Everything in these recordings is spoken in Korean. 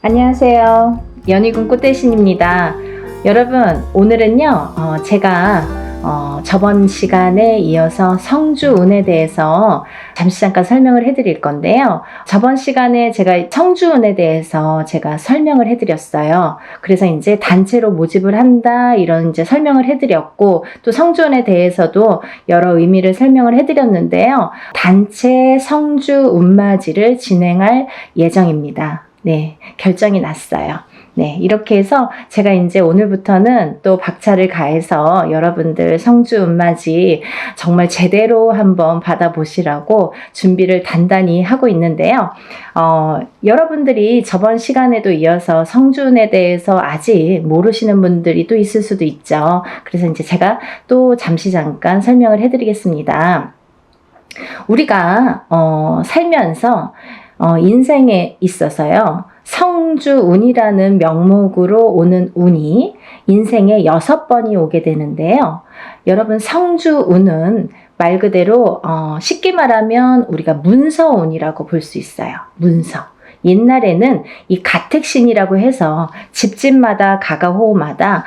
안녕하세요. 연희군 꽃대신입니다. 여러분, 오늘은요, 제가 저번 시간에 이어서 성주운에 대해서 잠깐 설명을 해드릴 건데요. 저번 시간에 제가 성주운에 대해서 제가 설명을 해드렸어요. 그래서 이제 단체로 모집을 한다 이런 이제 설명을 해드렸고, 또 성주운에 대해서도 여러 의미를 설명을 해드렸는데요. 단체 성주운맞이를 진행할 예정입니다. 네, 결정이 났어요. 네, 이렇게 해서 제가 이제 오늘부터는 또 박차를 가해서 여러분들 성주운맞이 정말 제대로 한번 받아보시라고 준비를 단단히 하고 있는데요. 여러분들이 저번 시간에도 이어서 성주운에 대해서 아직 모르시는 분들이 또 있을 수도 있죠. 그래서 이제 제가 또 잠깐 설명을 해드리겠습니다. 우리가 살면서 인생에 있어서요, 성주운이라는 명목으로 오는 운이 인생에 6번이 오게 되는데요. 여러분, 성주운은 말 그대로 쉽게 말하면 우리가 문서운이라고 볼 수 있어요. 문서. 옛날에는 이 가택신이라고 해서 집집마다 가가호호마다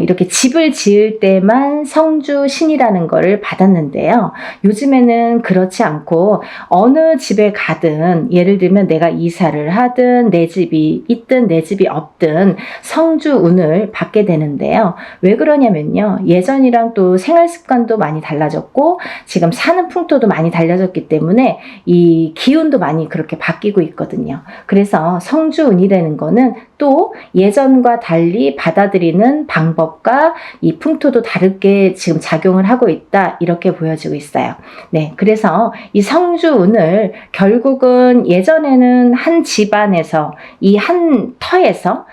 이렇게 집을 지을 때만 성주신이라는 거를 받았는데요. 요즘에는 그렇지 않고 어느 집에 가든, 예를 들면 내가 이사를 하든 내 집이 있든 내 집이 없든 성주운을 받게 되는데요. 왜 그러냐면요, 예전이랑 또 생활 습관도 많이 달라졌고 지금 사는 풍토도 많이 달라졌기 때문에 이 기운도 많이 그렇게 바뀌고 있거든요. 그래서 성주운이라는 거는 또 예전과 달리 받아들이는 방법과 이 풍토도 다르게 지금 작용을 하고 있다, 이렇게 보여지고 있어요. 네, 그래서 이 성주운을 결국은 예전에는 한 집안에서 이 한 터에서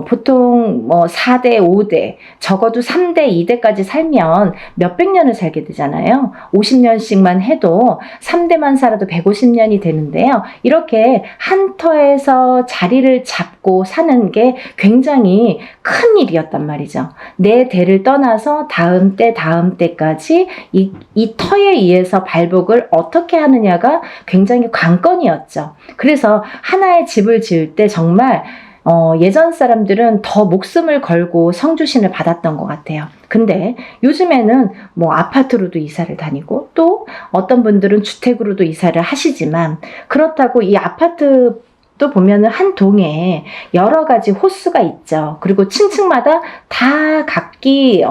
보통 뭐 4대, 5대, 적어도 3대, 2대까지 살면 몇백 년을 살게 되잖아요. 50년씩만 해도 3대만 살아도 150년이 되는데요. 이렇게 한 터에서 자리를 잡고 사는 게 굉장히 큰 일이었단 말이죠. 내 대를 떠나서 다음 때까지 이 터에 의해서 발복을 어떻게 하느냐가 굉장히 관건이었죠. 그래서 하나의 집을 지을 때 정말 예전 사람들은 더 목숨을 걸고 성주신을 받았던 것 같아요. 근데 요즘에는 뭐 아파트로도 이사를 다니고 또 어떤 분들은 주택으로도 이사를 하시지만, 그렇다고 이 아파트 또 보면은 한 동에 여러 가지 호수가 있죠. 그리고 층층마다 다 각기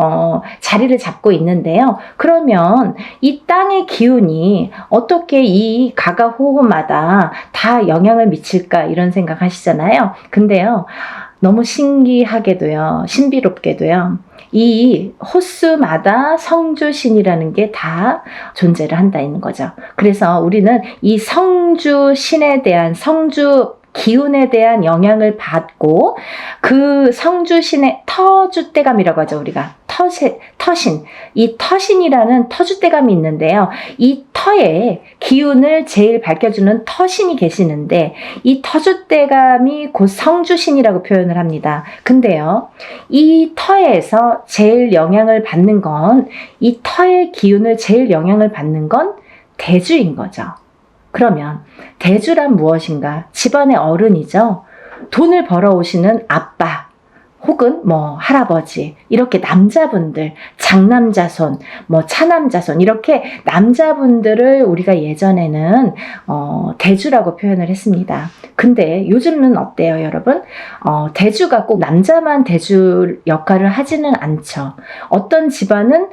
자리를 잡고 있는데요. 그러면 이 땅의 기운이 어떻게 이 가가호호마다 다 영향을 미칠까, 이런 생각 하시잖아요. 근데요, 너무 신기하게도요, 신비롭게도요, 이 호수마다 성주신이라는 게 다 존재를 한다는 거죠. 그래서 우리는 이 성주신에 대한, 성주 기운에 대한 영향을 받고 그 성주신의 터줏대감이라고 하죠. 우리가 터신, 이 터신이라는 터줏대감이 있는데요. 이 터의 기운을 제일 밝혀주는 터신이 계시는데 이 터줏대감이 곧 성주신이라고 표현을 합니다. 근데요, 이 터에서 제일 영향을 받는 건, 이 터의 기운을 제일 영향을 받는 건 대주인 거죠. 그러면 대주란 무엇인가? 집안의 어른이죠. 돈을 벌어오시는 아빠 혹은 뭐 할아버지, 이렇게 남자분들, 장남자손, 뭐 차남자손, 이렇게 남자분들을 우리가 예전에는 대주라고 표현을 했습니다. 근데 요즘은 어때요, 여러분? 대주가 꼭 남자만 대주 역할을 하지는 않죠. 어떤 집안은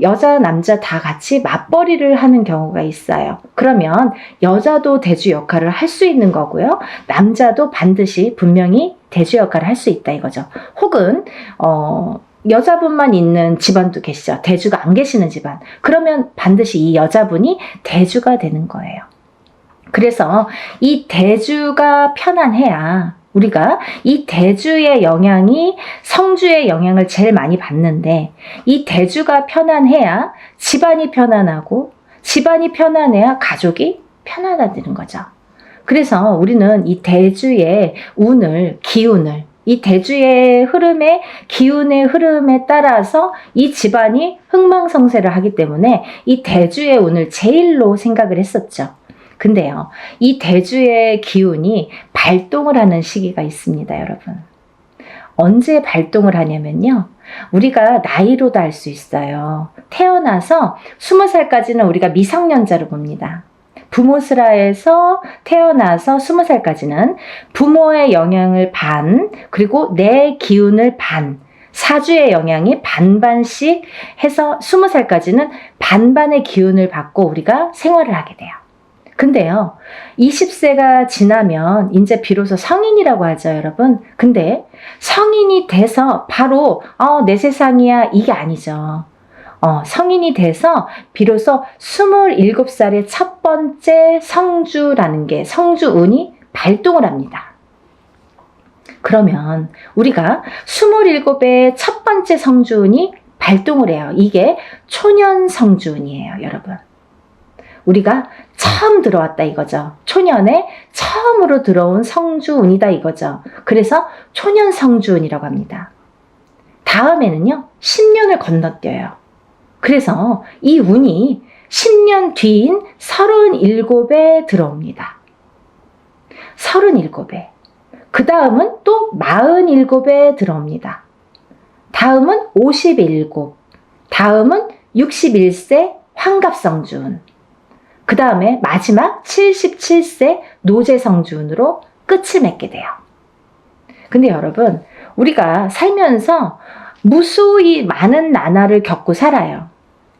여자, 남자 다 같이 맞벌이를 하는 경우가 있어요. 그러면 여자도 대주 역할을 할 수 있는 거고요. 남자도 반드시 분명히 대주 역할을 할 수 있다, 이거죠. 혹은 여자분만 있는 집안도 계시죠. 대주가 안 계시는 집안. 그러면 반드시 이 여자분이 대주가 되는 거예요. 그래서 이 대주가 편안해야 우리가 이 대주의 영향이 성주의 영향을 제일 많이 받는데, 이 대주가 편안해야 집안이 편안하고, 집안이 편안해야 가족이 편안해지는 거죠. 그래서 우리는 이 대주의 운을, 기운을, 이 대주의 흐름에, 기운의 흐름에 따라서 이 집안이 흥망성쇠를 하기 때문에 이 대주의 운을 제일로 생각을 했었죠. 근데요, 이 대주의 기운이 발동을 하는 시기가 있습니다, 여러분. 언제 발동을 하냐면요. 우리가 나이로도 알 수 있어요. 태어나서 20살까지는 우리가 미성년자로 봅니다. 부모스라에서 태어나서 20살까지는 부모의 영향을 반, 그리고 내 기운을 반, 사주의 영향이 반반씩 해서 20살까지는 반반의 기운을 받고 우리가 생활을 하게 돼요. 근데요, 20세가 지나면 이제 비로소 성인이라고 하죠, 여러분. 근데 성인이 돼서 바로 내 세상이야 이게 아니죠. 성인이 돼서 비로소 27살의 첫 번째 성주라는 게 성주운이 발동을 합니다. 그러면 우리가 27의 첫 번째 성주운이 발동을 해요. 이게 초년 성주운이에요, 여러분. 우리가 처음 들어왔다 이거죠. 초년에 처음으로 들어온 성주운이다 이거죠. 그래서 초년 성주운이라고 합니다. 다음에는요, 10년을 건너뛰어요. 그래서 이 운이 10년 뒤인 37에 들어옵니다. 37에. 그 다음은 또 47에 들어옵니다. 다음은 57, 다음은 61세 환갑성주운, 그 다음에 마지막 77세 노제성주운으로 끝을 맺게 돼요. 근데 여러분, 우리가 살면서 무수히 많은 나날을 겪고 살아요.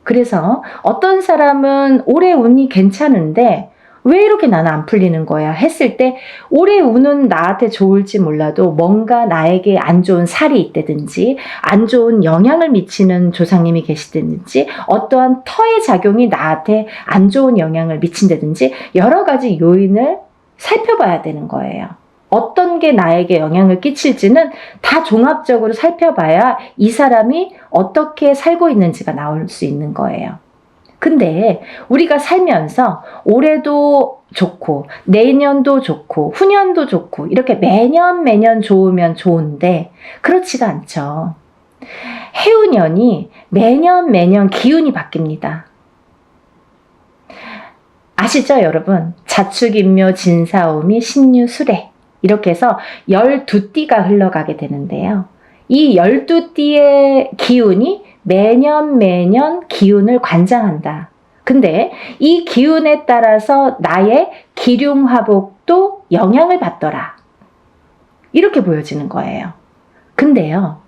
그래서 어떤 사람은 올해 운이 괜찮은데 왜 이렇게 나는 안 풀리는 거야 했을 때 올해 운은 나한테 좋을지 몰라도 뭔가 나에게 안 좋은 살이 있다든지 안 좋은 영향을 미치는 조상님이 계시다든지 어떠한 터의 작용이 나한테 안 좋은 영향을 미친다든지 여러 가지 요인을 살펴봐야 되는 거예요. 어떤 게 나에게 영향을 끼칠지는 다 종합적으로 살펴봐야 이 사람이 어떻게 살고 있는지가 나올 수 있는 거예요. 근데 우리가 살면서 올해도 좋고 내년도 좋고 후년도 좋고 이렇게 매년 좋으면 좋은데 그렇지가 않죠. 해운년이 매년 기운이 바뀝니다. 아시죠, 여러분? 자축인묘 진사오미 신유술해 이렇게 해서 12띠가 흘러가게 되는데요. 이 12띠의 기운이 매년 기운을 관장한다. 근데 이 기운에 따라서 나의 기륭화복도 영향을 받더라. 이렇게 보여지는 거예요. 근데요,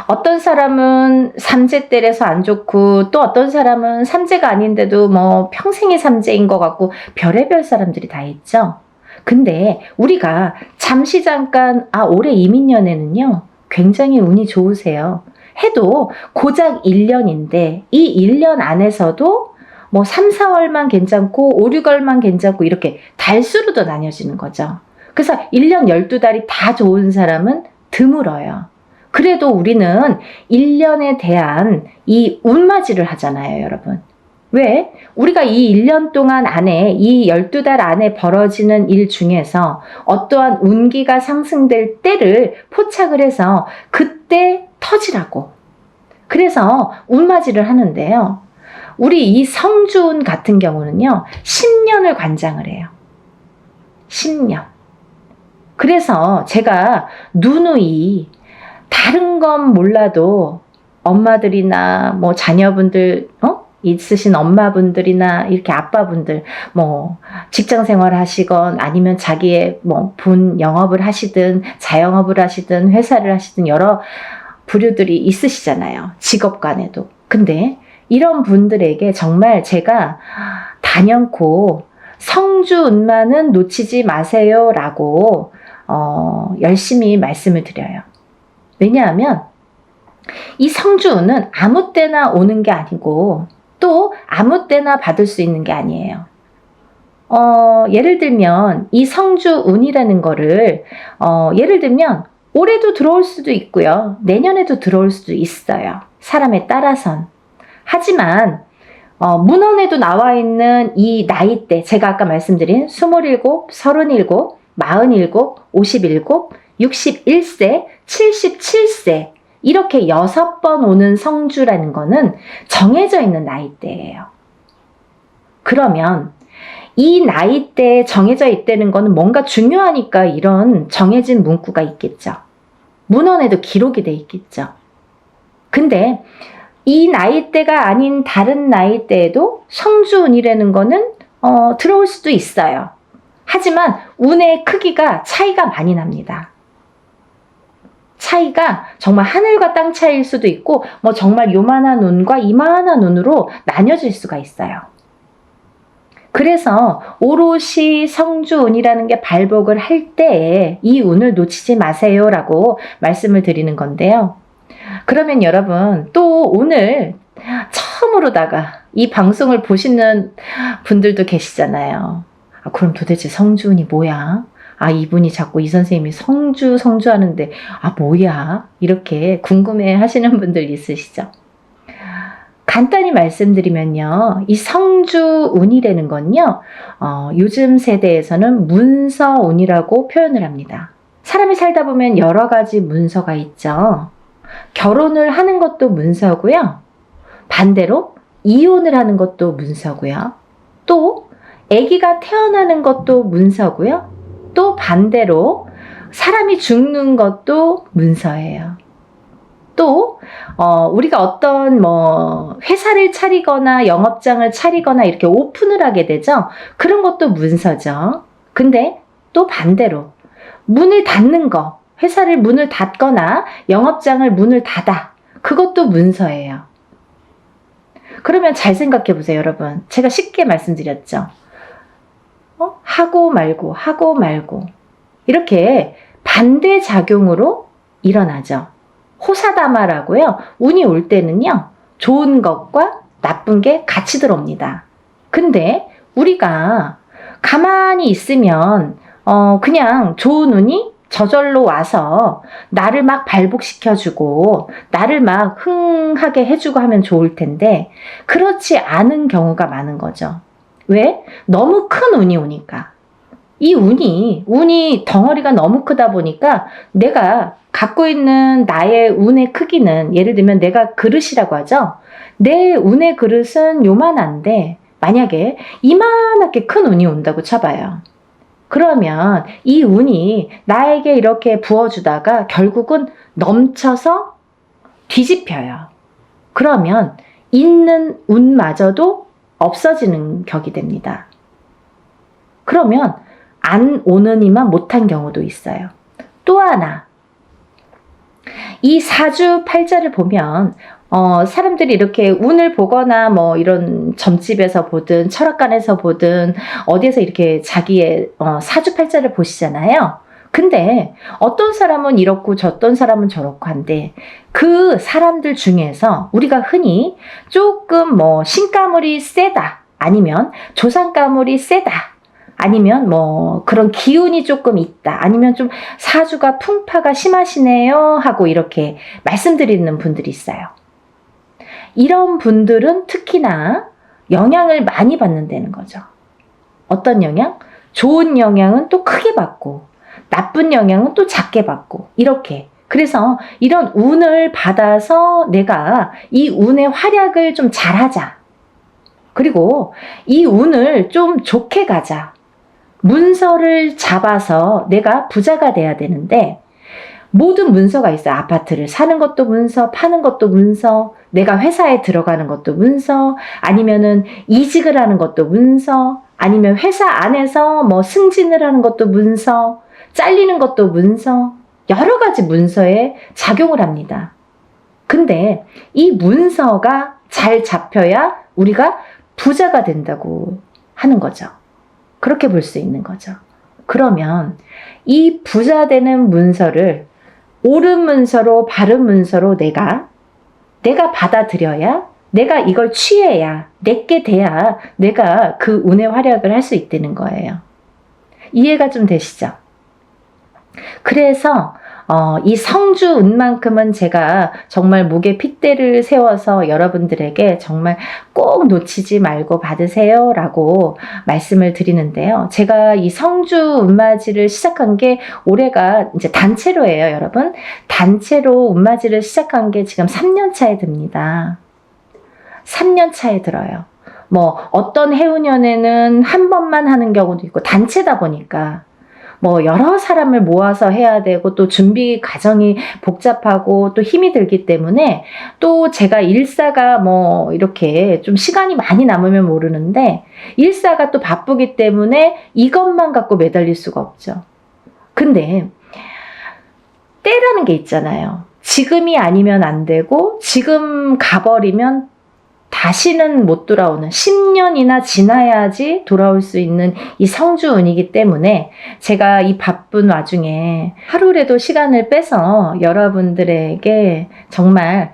어떤 사람은 삼재때려서 안 좋고 또 어떤 사람은 삼재가 아닌데도 뭐 평생이 삼재인 것 같고 별의별 사람들이 다 있죠. 근데 우리가 잠시 잠깐 올해 이민년에는요 굉장히 운이 좋으세요 해도 고작 1년인데 이 1년 안에서도 뭐 3, 4월만 괜찮고 5, 6월만 괜찮고 이렇게 달수로도 나뉘어지는 거죠. 그래서 1년 12달이 다 좋은 사람은 드물어요. 그래도 우리는 1년에 대한 이 운맞이를 하잖아요, 여러분. 왜? 우리가 이 1년 동안 안에 이 12달 안에 벌어지는 일 중에서 어떠한 운기가 상승될 때를 포착을 해서 그때 터지라고. 그래서 운맞이를 하는데요. 우리 이 성주운 같은 경우는요. 10년을 관장을 해요. 10년. 그래서 제가 누누이 다른 건 몰라도 엄마들이나 뭐 자녀분들 있으신 엄마분들이나 이렇게 아빠분들 뭐 직장 생활 하시건 아니면 자기의 뭐 본 영업을 하시든 자영업을 하시든 회사를 하시든 여러 부류들이 있으시잖아요. 직업 간에도. 근데 이런 분들에게 정말 제가 단연코 성주운만은 놓치지 마세요 라고 열심히 말씀을 드려요. 왜냐하면 이 성주운은 아무 때나 오는 게 아니고 또 아무 때나 받을 수 있는 게 아니에요. 예를 들면 이 성주운이라는 거를 예를 들면 올해도 들어올 수도 있고요. 내년에도 들어올 수도 있어요. 사람에 따라선. 하지만 문헌에도 나와 있는 이 나이대 제가 아까 말씀드린 27, 37, 47, 57, 61세, 77세 이렇게 6번 오는 성주라는 거는 정해져 있는 나이대예요. 그러면 이 나이대에 정해져 있다는 거는 뭔가 중요하니까 이런 정해진 문구가 있겠죠. 문헌에도 기록이 돼 있겠죠. 근데 이 나이대가 아닌 다른 나이대에도 성주운이라는 거는 들어올 수도 있어요. 하지만 운의 크기가 차이가 많이 납니다. 차이가 정말 하늘과 땅 차이일 수도 있고 뭐 정말 요만한 운과 이만한 운으로 나뉘어질 수가 있어요. 그래서 오롯이 성주운이라는 게 발복을 할 때에 이 운을 놓치지 마세요라고 말씀을 드리는 건데요. 그러면 여러분 또 오늘 처음으로다가 이 방송을 보시는 분들도 계시잖아요. 그럼 도대체 성주운이 뭐야? 이분이 자꾸 이 선생님이 성주 하는데 뭐야? 이렇게 궁금해 하시는 분들 있으시죠? 간단히 말씀드리면요. 이 성주운이라는 건요. 요즘 세대에서는 문서운이라고 표현을 합니다. 사람이 살다 보면 여러 가지 문서가 있죠. 결혼을 하는 것도 문서고요. 반대로 이혼을 하는 것도 문서고요. 또 아기가 태어나는 것도 문서고요. 또 반대로 사람이 죽는 것도 문서예요. 또 우리가 어떤 회사를 차리거나 영업장을 차리거나 이렇게 오픈을 하게 되죠. 그런 것도 문서죠. 근데 또 반대로 문을 닫는 거, 회사를 문을 닫거나 영업장을 문을 닫아. 그것도 문서예요. 그러면 잘 생각해 보세요, 여러분. 제가 쉽게 말씀드렸죠. 하고 말고 이렇게 반대작용으로 일어나죠. 호사다마라고요. 운이 올 때는요. 좋은 것과 나쁜 게 같이 들어옵니다. 근데 우리가 가만히 있으면 그냥 좋은 운이 저절로 와서 나를 막 발복시켜주고 나를 막 흥하게 해주고 하면 좋을 텐데 그렇지 않은 경우가 많은 거죠. 왜? 너무 큰 운이 오니까. 이 운이 덩어리가 너무 크다 보니까 내가 갖고 있는 나의 운의 크기는 예를 들면 내가 그릇이라고 하죠. 내 운의 그릇은 요만한데 만약에 이만하게 큰 운이 온다고 쳐봐요. 그러면 이 운이 나에게 이렇게 부어주다가 결국은 넘쳐서 뒤집혀요. 그러면 있는 운마저도 없어지는 격이 됩니다. 그러면 안 오느니만 못한 경우도 있어요. 또 하나, 이 사주팔자를 보면 사람들이 이렇게 운을 보거나 이런 점집에서 보든 철학관에서 보든 어디에서 이렇게 자기의 사주팔자를 보시잖아요. 근데 어떤 사람은 이렇고 어떤 사람은 저렇고 한데 그 사람들 중에서 우리가 흔히 조금 신가물이 세다 아니면 조상가물이 세다 아니면 그런 기운이 조금 있다 아니면 좀 사주가 풍파가 심하시네요 하고 이렇게 말씀드리는 분들이 있어요. 이런 분들은 특히나 영향을 많이 받는다는 거죠. 어떤 영향? 좋은 영향은 또 크게 받고 나쁜 영향은 또 작게 받고 이렇게. 그래서 이런 운을 받아서 내가 이 운의 활약을 좀 잘하자. 그리고 이 운을 좀 좋게 가자. 문서를 잡아서 내가 부자가 돼야 되는데 모든 문서가 있어요. 아파트를 사는 것도 문서, 파는 것도 문서, 내가 회사에 들어가는 것도 문서, 아니면은 이직을 하는 것도 문서, 아니면 회사 안에서 승진을 하는 것도 문서, 잘리는 것도 문서, 여러 가지 문서에 작용을 합니다. 근데 이 문서가 잘 잡혀야 우리가 부자가 된다고 하는 거죠. 그렇게 볼 수 있는 거죠. 그러면 이 부자 되는 문서를 옳은 문서로 바른 문서로 내가 받아들여야 내가 이걸 취해야 내게 돼야 내가 그 운의 활약을 할 수 있다는 거예요. 이해가 좀 되시죠? 그래서 이 성주운만큼은 제가 정말 목에 핏대를 세워서 여러분들에게 정말 꼭 놓치지 말고 받으세요 라고 말씀을 드리는데요. 제가 이 성주운맞이를 시작한 게 올해가 이제 단체로예요, 여러분. 단체로 운맞이를 시작한 게 지금 3년 차에 듭니다. 3년 차에 들어요. 뭐 어떤 해운년에는 한 번만 하는 경우도 있고 단체다 보니까 뭐 여러 사람을 모아서 해야 되고 또 준비 과정이 복잡하고 또 힘이 들기 때문에 또 제가 일사가 뭐 이렇게 좀 시간이 많이 남으면 모르는데 일사가 또 바쁘기 때문에 이것만 갖고 매달릴 수가 없죠. 근데 때라는 게 있잖아요. 지금이 아니면 안 되고 지금 가버리면 다시는 못 돌아오는 10년이나 지나야지 돌아올 수 있는 이 성주운이기 때문에 제가 이 바쁜 와중에 하루라도 시간을 빼서 여러분들에게 정말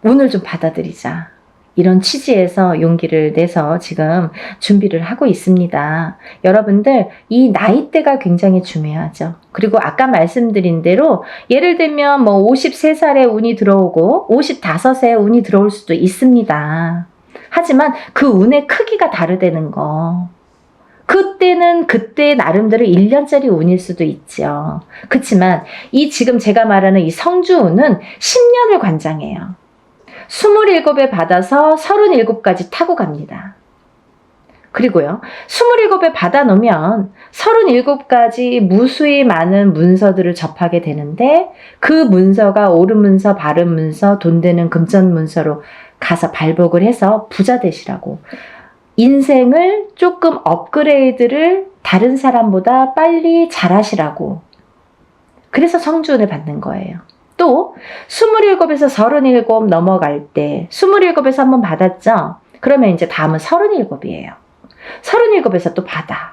운을 좀 받아들이자. 이런 취지에서 용기를 내서 지금 준비를 하고 있습니다. 여러분들 이 나이대가 굉장히 중요하죠. 그리고 아까 말씀드린 대로 예를 들면 뭐 53살에 운이 들어오고 55세에 운이 들어올 수도 있습니다. 하지만 그 운의 크기가 다르다는 거. 그때는 그때 나름대로 1년짜리 운일 수도 있죠. 그렇지만 이 지금 제가 말하는 이 성주운은 10년을 관장해요. 27에 받아서 37까지 타고 갑니다. 그리고요, 27에 받아 놓으면 37까지 무수히 많은 문서들을 접하게 되는데 그 문서가 옳은 문서, 바른 문서, 돈 되는 금전 문서로 가서 발복을 해서 부자 되시라고. 인생을 조금 업그레이드를 다른 사람보다 빨리 잘하시라고. 그래서 성주운을 받는 거예요. 또 27에서 37 넘어갈 때 27에서 한번 받았죠? 그러면 이제 다음은 37이에요. 37에서 또 받아.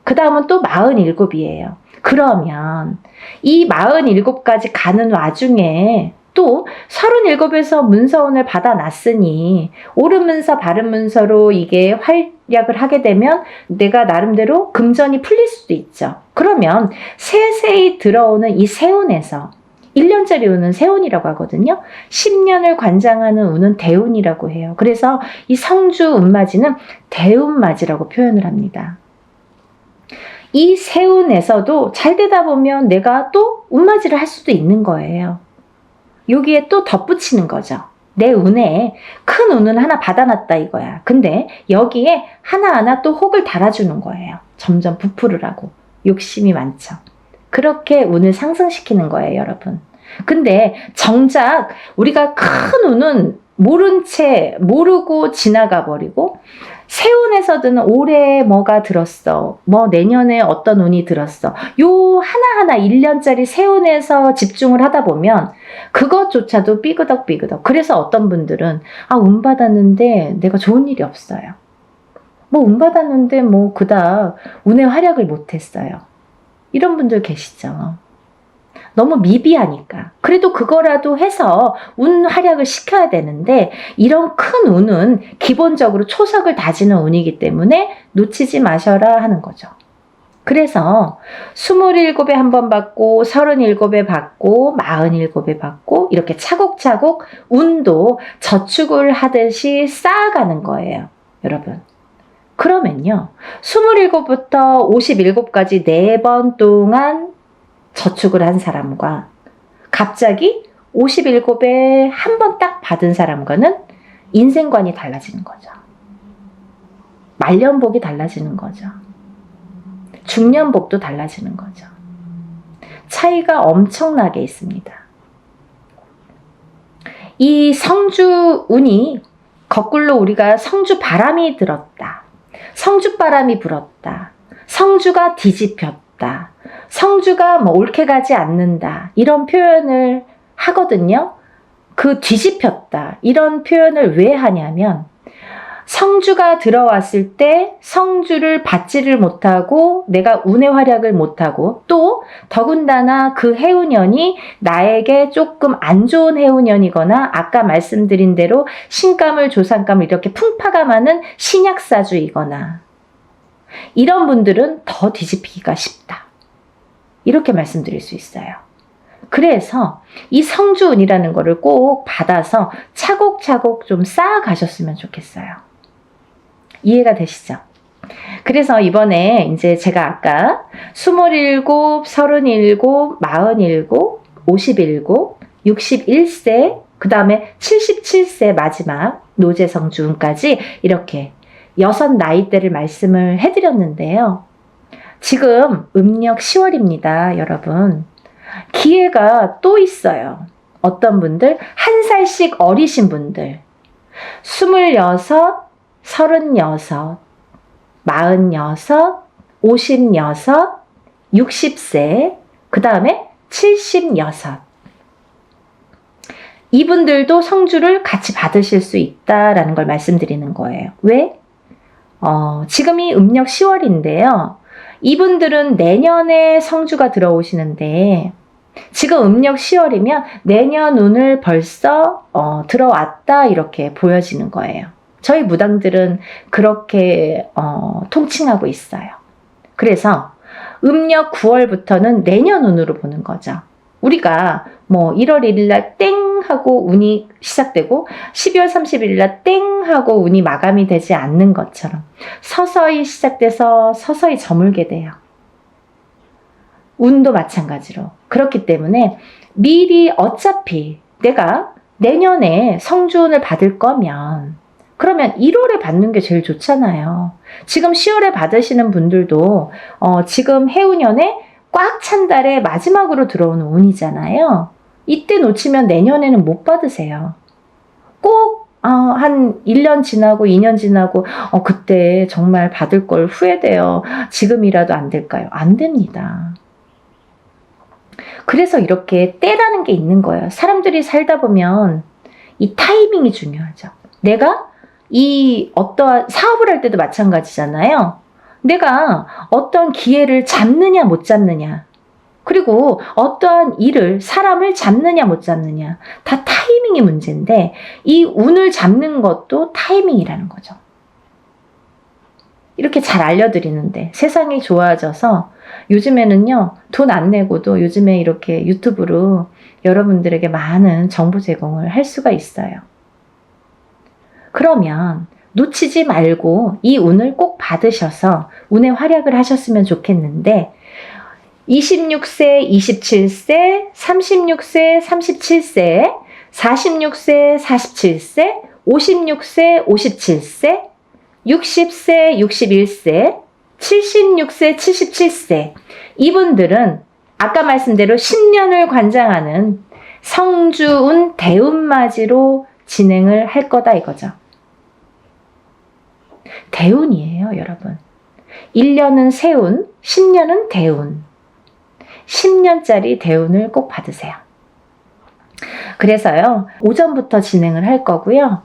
그 다음은 또 47이에요. 그러면 이 47까지 가는 와중에 또 37에서 문서운을 받아놨으니 옳은 문서, 바른 문서로 이게 활약을 하게 되면 내가 나름대로 금전이 풀릴 수도 있죠. 그러면 세세히 들어오는 이 세운에서 1년짜리 운은 세운이라고 하거든요. 10년을 관장하는 운은 대운이라고 해요. 그래서 이 성주 운맞이는 대운맞이라고 표현을 합니다. 이 세운에서도 잘 되다 보면 내가 또 운맞이를 할 수도 있는 거예요. 여기에 또 덧붙이는 거죠. 내 운에 큰 운은 하나 받아놨다 이거야. 근데 여기에 하나하나 또 혹을 달아주는 거예요. 점점 부풀으라고. 욕심이 많죠. 그렇게 운을 상승시키는 거예요, 여러분. 근데 정작 우리가 큰 운은 모른 채 모르고 지나가 버리고 세운에서든 올해 뭐가 들었어, 뭐 내년에 어떤 운이 들었어, 요 하나하나 1년짜리 세운에서 집중을 하다 보면 그것조차도 삐그덕삐그덕. 그래서 어떤 분들은 운 받았는데 내가 좋은 일이 없어요. 뭐 운 받았는데 뭐 그닥 운의 활약을 못했어요. 이런 분들 계시죠. 너무 미비하니까. 그래도 그거라도 해서 운 활약을 시켜야 되는데 이런 큰 운은 기본적으로 초석을 다지는 운이기 때문에 놓치지 마셔라 하는 거죠. 그래서 27에 한 번 받고 37에 받고 47에 받고 이렇게 차곡차곡 운도 저축을 하듯이 쌓아가는 거예요. 여러분. 그러면요. 27부터 57까지 4번 동안 저축을 한 사람과 갑자기 57에 한 번 딱 받은 사람과는 인생관이 달라지는 거죠. 말년복이 달라지는 거죠. 중년복도 달라지는 거죠. 차이가 엄청나게 있습니다. 이 성주운이 거꾸로 우리가 성주바람이 들었다. 성주바람이 불었다. 성주가 뒤집혔다. 성주가 뭐 옳게 가지 않는다. 이런 표현을 하거든요. 그 뒤집혔다. 이런 표현을 왜 하냐면 성주가 들어왔을 때 성주를 받지를 못하고 내가 운의 활약을 못하고 또 더군다나 그 해운년이 나에게 조금 안 좋은 해운년이거나 아까 말씀드린 대로 신감을 조상감을 이렇게 풍파가 많은 신약사주이거나 이런 분들은 더 뒤집히기가 쉽다. 이렇게 말씀드릴 수 있어요. 그래서 이 성주운이라는 거를 꼭 받아서 차곡차곡 좀 쌓아가셨으면 좋겠어요. 이해가 되시죠? 그래서 이번에 이제 제가 아까 27, 37, 47, 57, 61세 그 다음에 77세 마지막 노제성주운까지 이렇게 6 나이대를 말씀을 해드렸는데요. 지금 음력 10월입니다, 여러분. 기회가 또 있어요. 어떤 분들, 1살씩 어리신 분들, 26, 36, 46, 56, 60세, 그 다음에 76. 이분들도 성주를 같이 받으실 수 있다라는 걸 말씀드리는 거예요. 왜? 지금이 음력 10월인데요. 이분들은 내년에 성주가 들어오시는데 지금 음력 10월이면 내년 운을 벌써 들어왔다 이렇게 보여지는 거예요. 저희 무당들은 그렇게 통칭하고 있어요. 그래서 음력 9월부터는 내년 운으로 보는 거죠. 우리가 뭐 1월 1일 날 땡 하고 운이 시작되고 12월 31일 날 땡 하고 운이 마감이 되지 않는 것처럼 서서히 시작돼서 서서히 저물게 돼요. 운도 마찬가지로. 그렇기 때문에 미리 어차피 내가 내년에 성주운을 받을 거면 그러면 1월에 받는 게 제일 좋잖아요. 지금 10월에 받으시는 분들도 지금 해운년에 꽉 찬 달에 마지막으로 들어오는 운이잖아요. 이때 놓치면 내년에는 못 받으세요. 꼭 한 1년 지나고 2년 지나고 그때 정말 받을 걸 후회돼요. 지금이라도 안 될까요? 안 됩니다. 그래서 이렇게 때라는 게 있는 거예요. 사람들이 살다 보면 이 타이밍이 중요하죠. 내가 이 어떠한 사업을 할 때도 마찬가지잖아요. 내가 어떤 기회를 잡느냐 못 잡느냐, 그리고 어떠한 일을 사람을 잡느냐 못 잡느냐, 다 타이밍이 문제인데 이 운을 잡는 것도 타이밍이라는 거죠. 이렇게 잘 알려드리는데 세상이 좋아져서 요즘에는요, 돈 안 내고도 요즘에 이렇게 유튜브로 여러분들에게 많은 정보 제공을 할 수가 있어요. 그러면 놓치지 말고 이 운을 꼭 받으셔서 운의 활약을 하셨으면 좋겠는데 26세, 27세, 36세, 37세, 46세, 47세, 56세, 57세, 60세, 61세, 76세, 77세 이분들은 아까 말씀대로 10년을 관장하는 성주운 대운맞이로 진행을 할 거다 이거죠. 대운이에요, 여러분. 1년은 세운, 10년은 대운. 10년짜리 대운을 꼭 받으세요. 그래서요, 오전부터 진행을 할 거고요.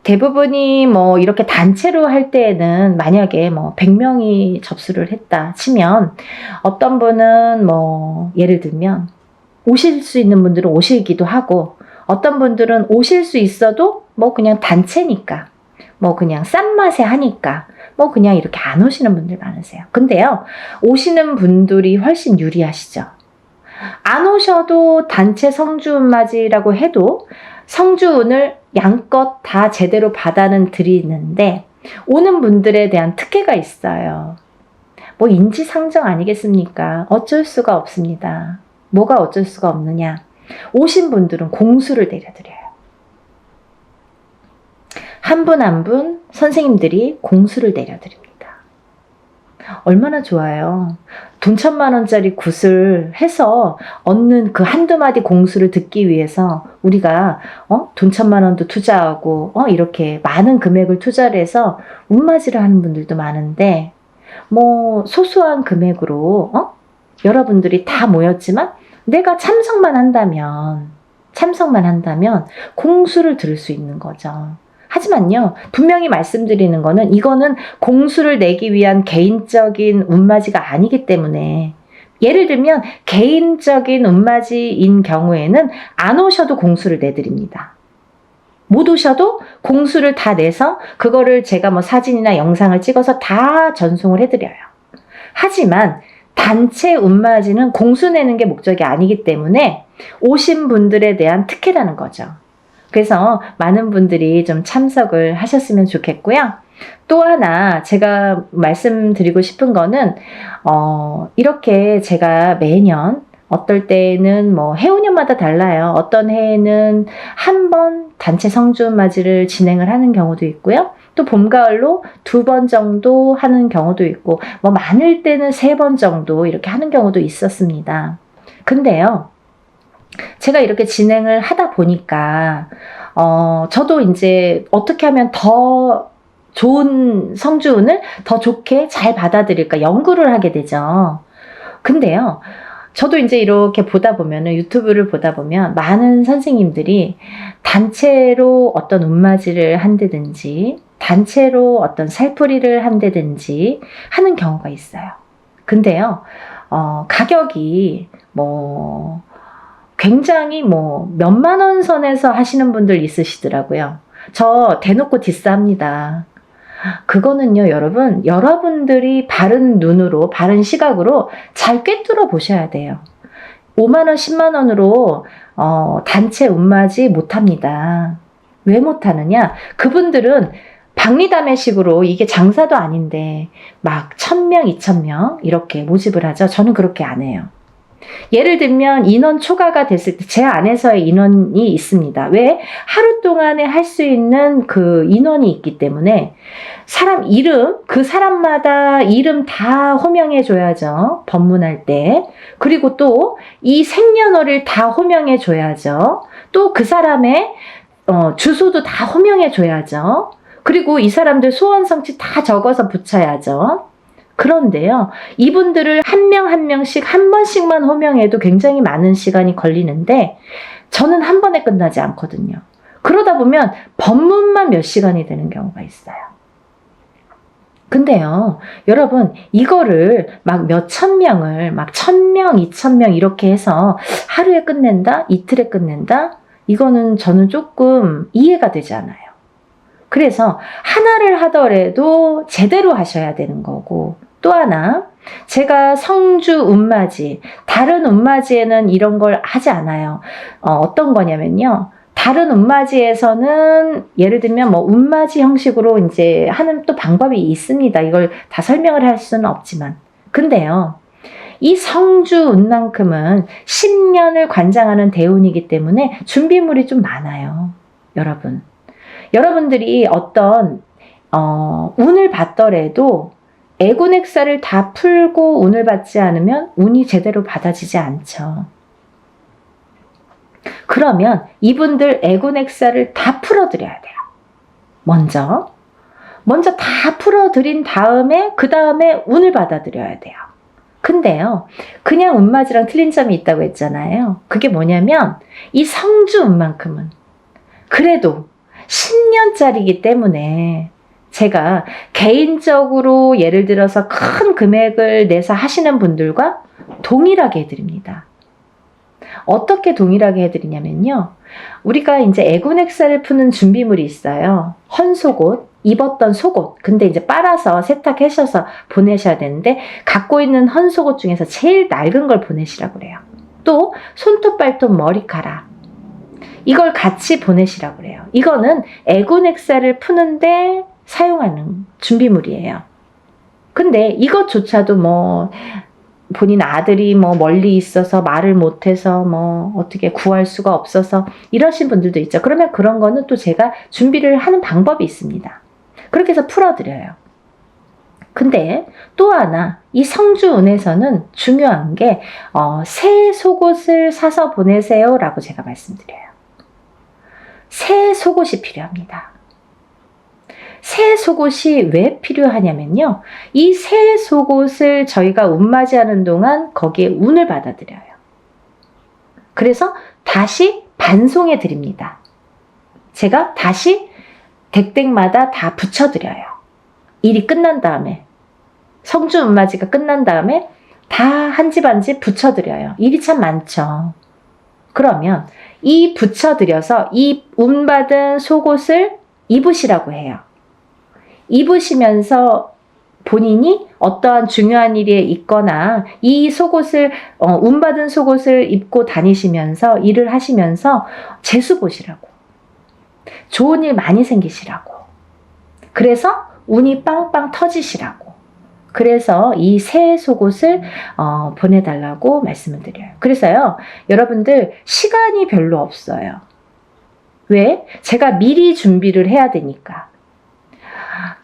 대부분이 뭐 이렇게 단체로 할 때에는 만약에 뭐 100명이 접수를 했다 치면 어떤 분은 뭐 예를 들면 오실 수 있는 분들은 오시기도 하고 어떤 분들은 오실 수 있어도 뭐 그냥 단체니까 뭐 그냥 싼 맛에 하니까 뭐 그냥 이렇게 안 오시는 분들 많으세요. 근데요, 오시는 분들이 훨씬 유리하시죠. 안 오셔도 단체 성주운맞이라고 해도 성주운을 양껏 다 제대로 받아는 드리는데 오는 분들에 대한 특혜가 있어요. 뭐 인지상정 아니겠습니까? 어쩔 수가 없습니다. 뭐가 어쩔 수가 없느냐? 오신 분들은 공수를 내려드려요. 한 분 한 분 선생님들이 공수를 내려드립니다. 얼마나 좋아요. 돈 1,000만 원짜리 굿을 해서 얻는 그 한두 마디 공수를 듣기 위해서 우리가 돈 1,000만 원도 투자하고 이렇게 많은 금액을 투자를 해서 운맞이를 하는 분들도 많은데 뭐 소소한 금액으로 여러분들이 다 모였지만 내가 참석만 한다면 공수를 들을 수 있는 거죠. 하지만요, 분명히 말씀드리는 거는 이거는 공수를 내기 위한 개인적인 운맞이가 아니기 때문에 예를 들면 개인적인 운맞이인 경우에는 안 오셔도 공수를 내드립니다. 못 오셔도 공수를 다 내서 그거를 제가 뭐 사진이나 영상을 찍어서 다 전송을 해드려요. 하지만 단체 운맞이는 공수 내는 게 목적이 아니기 때문에 오신 분들에 대한 특혜라는 거죠. 그래서 많은 분들이 좀 참석을 하셨으면 좋겠고요. 또 하나 제가 말씀드리고 싶은 거는 이렇게 제가 매년 어떨 때에는 뭐 해운년마다 달라요. 어떤 해에는 한 번 단체 성주운맞이를 진행을 하는 경우도 있고요. 또 봄, 가을로 2번 정도 하는 경우도 있고, 뭐 많을 때는 3번 정도 이렇게 하는 경우도 있었습니다. 근데요, 제가 이렇게 진행을 하다 보니까, 저도 이제 어떻게 하면 더 좋은 성주운을 더 좋게 잘 받아들일까 연구를 하게 되죠. 근데요, 저도 이제 이렇게 보다 보면은, 유튜브를 보다 보면 많은 선생님들이 단체로 어떤 운맞이를 한다든지, 단체로 어떤 살풀이를 한다든지 하는 경우가 있어요. 근데요, 가격이 뭐, 굉장히 뭐, 몇만 원 선에서 하시는 분들 있으시더라고요. 저 대놓고 디스합니다. 그거는요, 여러분, 여러분들이 바른 눈으로, 바른 시각으로 잘 꿰뚫어 보셔야 돼요. 5만원, 10만원으로, 단체 운맞이 못합니다. 왜 못하느냐? 그분들은 박리담회식으로 이게 장사도 아닌데, 막 1000명, 2000명, 이렇게 모집을 하죠. 저는 그렇게 안 해요. 예를 들면 인원 초과가 됐을 때 제 안에서의 인원이 있습니다. 왜? 하루 동안에 할 수 있는 그 인원이 있기 때문에 사람 이름, 그 사람마다 이름 다 호명해 줘야죠. 법문할 때. 그리고 또 이 생년월일 다 호명해 줘야죠. 또 그 사람의 주소도 다 호명해 줘야죠. 그리고 이 사람들 소원 성취 다 적어서 붙여야죠. 그런데요, 이분들을 한 명 한 명씩 한 번씩만 호명해도 굉장히 많은 시간이 걸리는데 저는 한 번에 끝나지 않거든요. 그러다 보면 법문만 몇 시간이 되는 경우가 있어요. 근데요, 여러분, 이거를 막 몇천 명을 막 1000명, 2000명 이렇게 해서 하루에 끝낸다? 이틀에 끝낸다? 이거는 저는 조금 이해가 되지 않아요. 그래서 하나를 하더라도 제대로 하셔야 되는 거고, 또 하나, 제가 성주 운맞이, 다른 운맞이에는 이런 걸 하지 않아요. 어떤 거냐면요, 다른 운맞이에서는 예를 들면 뭐 운맞이 형식으로 이제 하는 또 방법이 있습니다. 이걸 다 설명을 할 수는 없지만. 근데요, 이 성주 운만큼은 10년을 관장하는 대운이기 때문에 준비물이 좀 많아요. 여러분. 여러분들이 어떤 운을 받더라도 애군액사를 다 풀고 운을 받지 않으면 운이 제대로 받아지지 않죠. 그러면 이분들 애군액사를 다 풀어드려야 돼요. 먼저 다 풀어드린 다음에 그 다음에 운을 받아들여야 돼요. 근데요, 그냥 운맞이랑 틀린 점이 있다고 했잖아요. 그게 뭐냐면 이 성주 운만큼은 그래도 10년짜리이기 때문에 제가 개인적으로 예를 들어서 큰 금액을 내서 하시는 분들과 동일하게 해드립니다. 어떻게 동일하게 해드리냐면요, 우리가 이제 애군액사를 푸는 준비물이 있어요. 헌속옷, 입었던 속옷. 근데 이제 빨아서 세탁하셔서 보내셔야 되는데 갖고 있는 헌속옷 중에서 제일 낡은 걸 보내시라고 그래요. 또 손톱, 발톱, 머리카락. 이걸 같이 보내시라고 그래요. 이거는 애군액사를 푸는데 사용하는 준비물이에요. 근데 이것조차도 뭐 본인 아들이 뭐 멀리 있어서 말을 못해서 뭐 어떻게 구할 수가 없어서 이러신 분들도 있죠. 그러면 그런 거는 또 제가 준비를 하는 방법이 있습니다. 그렇게 해서 풀어드려요. 근데 또 하나, 이 성주운에서는 중요한 게 새 속옷을 사서 보내세요 라고 제가 말씀드려요. 새 속옷이 필요합니다. 새 속옷이 왜 필요하냐면요, 이 새 속옷을 저희가 운맞이하는 동안 거기에 운을 받아들여요. 그래서 다시 반송해 드립니다. 제가 다시 댁댁마다 다 붙여드려요. 일이 끝난 다음에, 성주 운맞이가 끝난 다음에 다 한 집 한 집 붙여드려요. 일이 참 많죠. 그러면 이 붙여드려서 이 운받은 속옷을 입으시라고 해요. 입으시면서 본인이 어떠한 중요한 일에 있거나 이 속옷을 운받은 속옷을 입고 다니시면서 일을 하시면서 재수 보시라고, 좋은 일 많이 생기시라고, 그래서 운이 빵빵 터지시라고, 그래서 이 새 속옷을 보내달라고 말씀을 드려요. 그래서요, 여러분들 시간이 별로 없어요. 왜? 제가 미리 준비를 해야 되니까.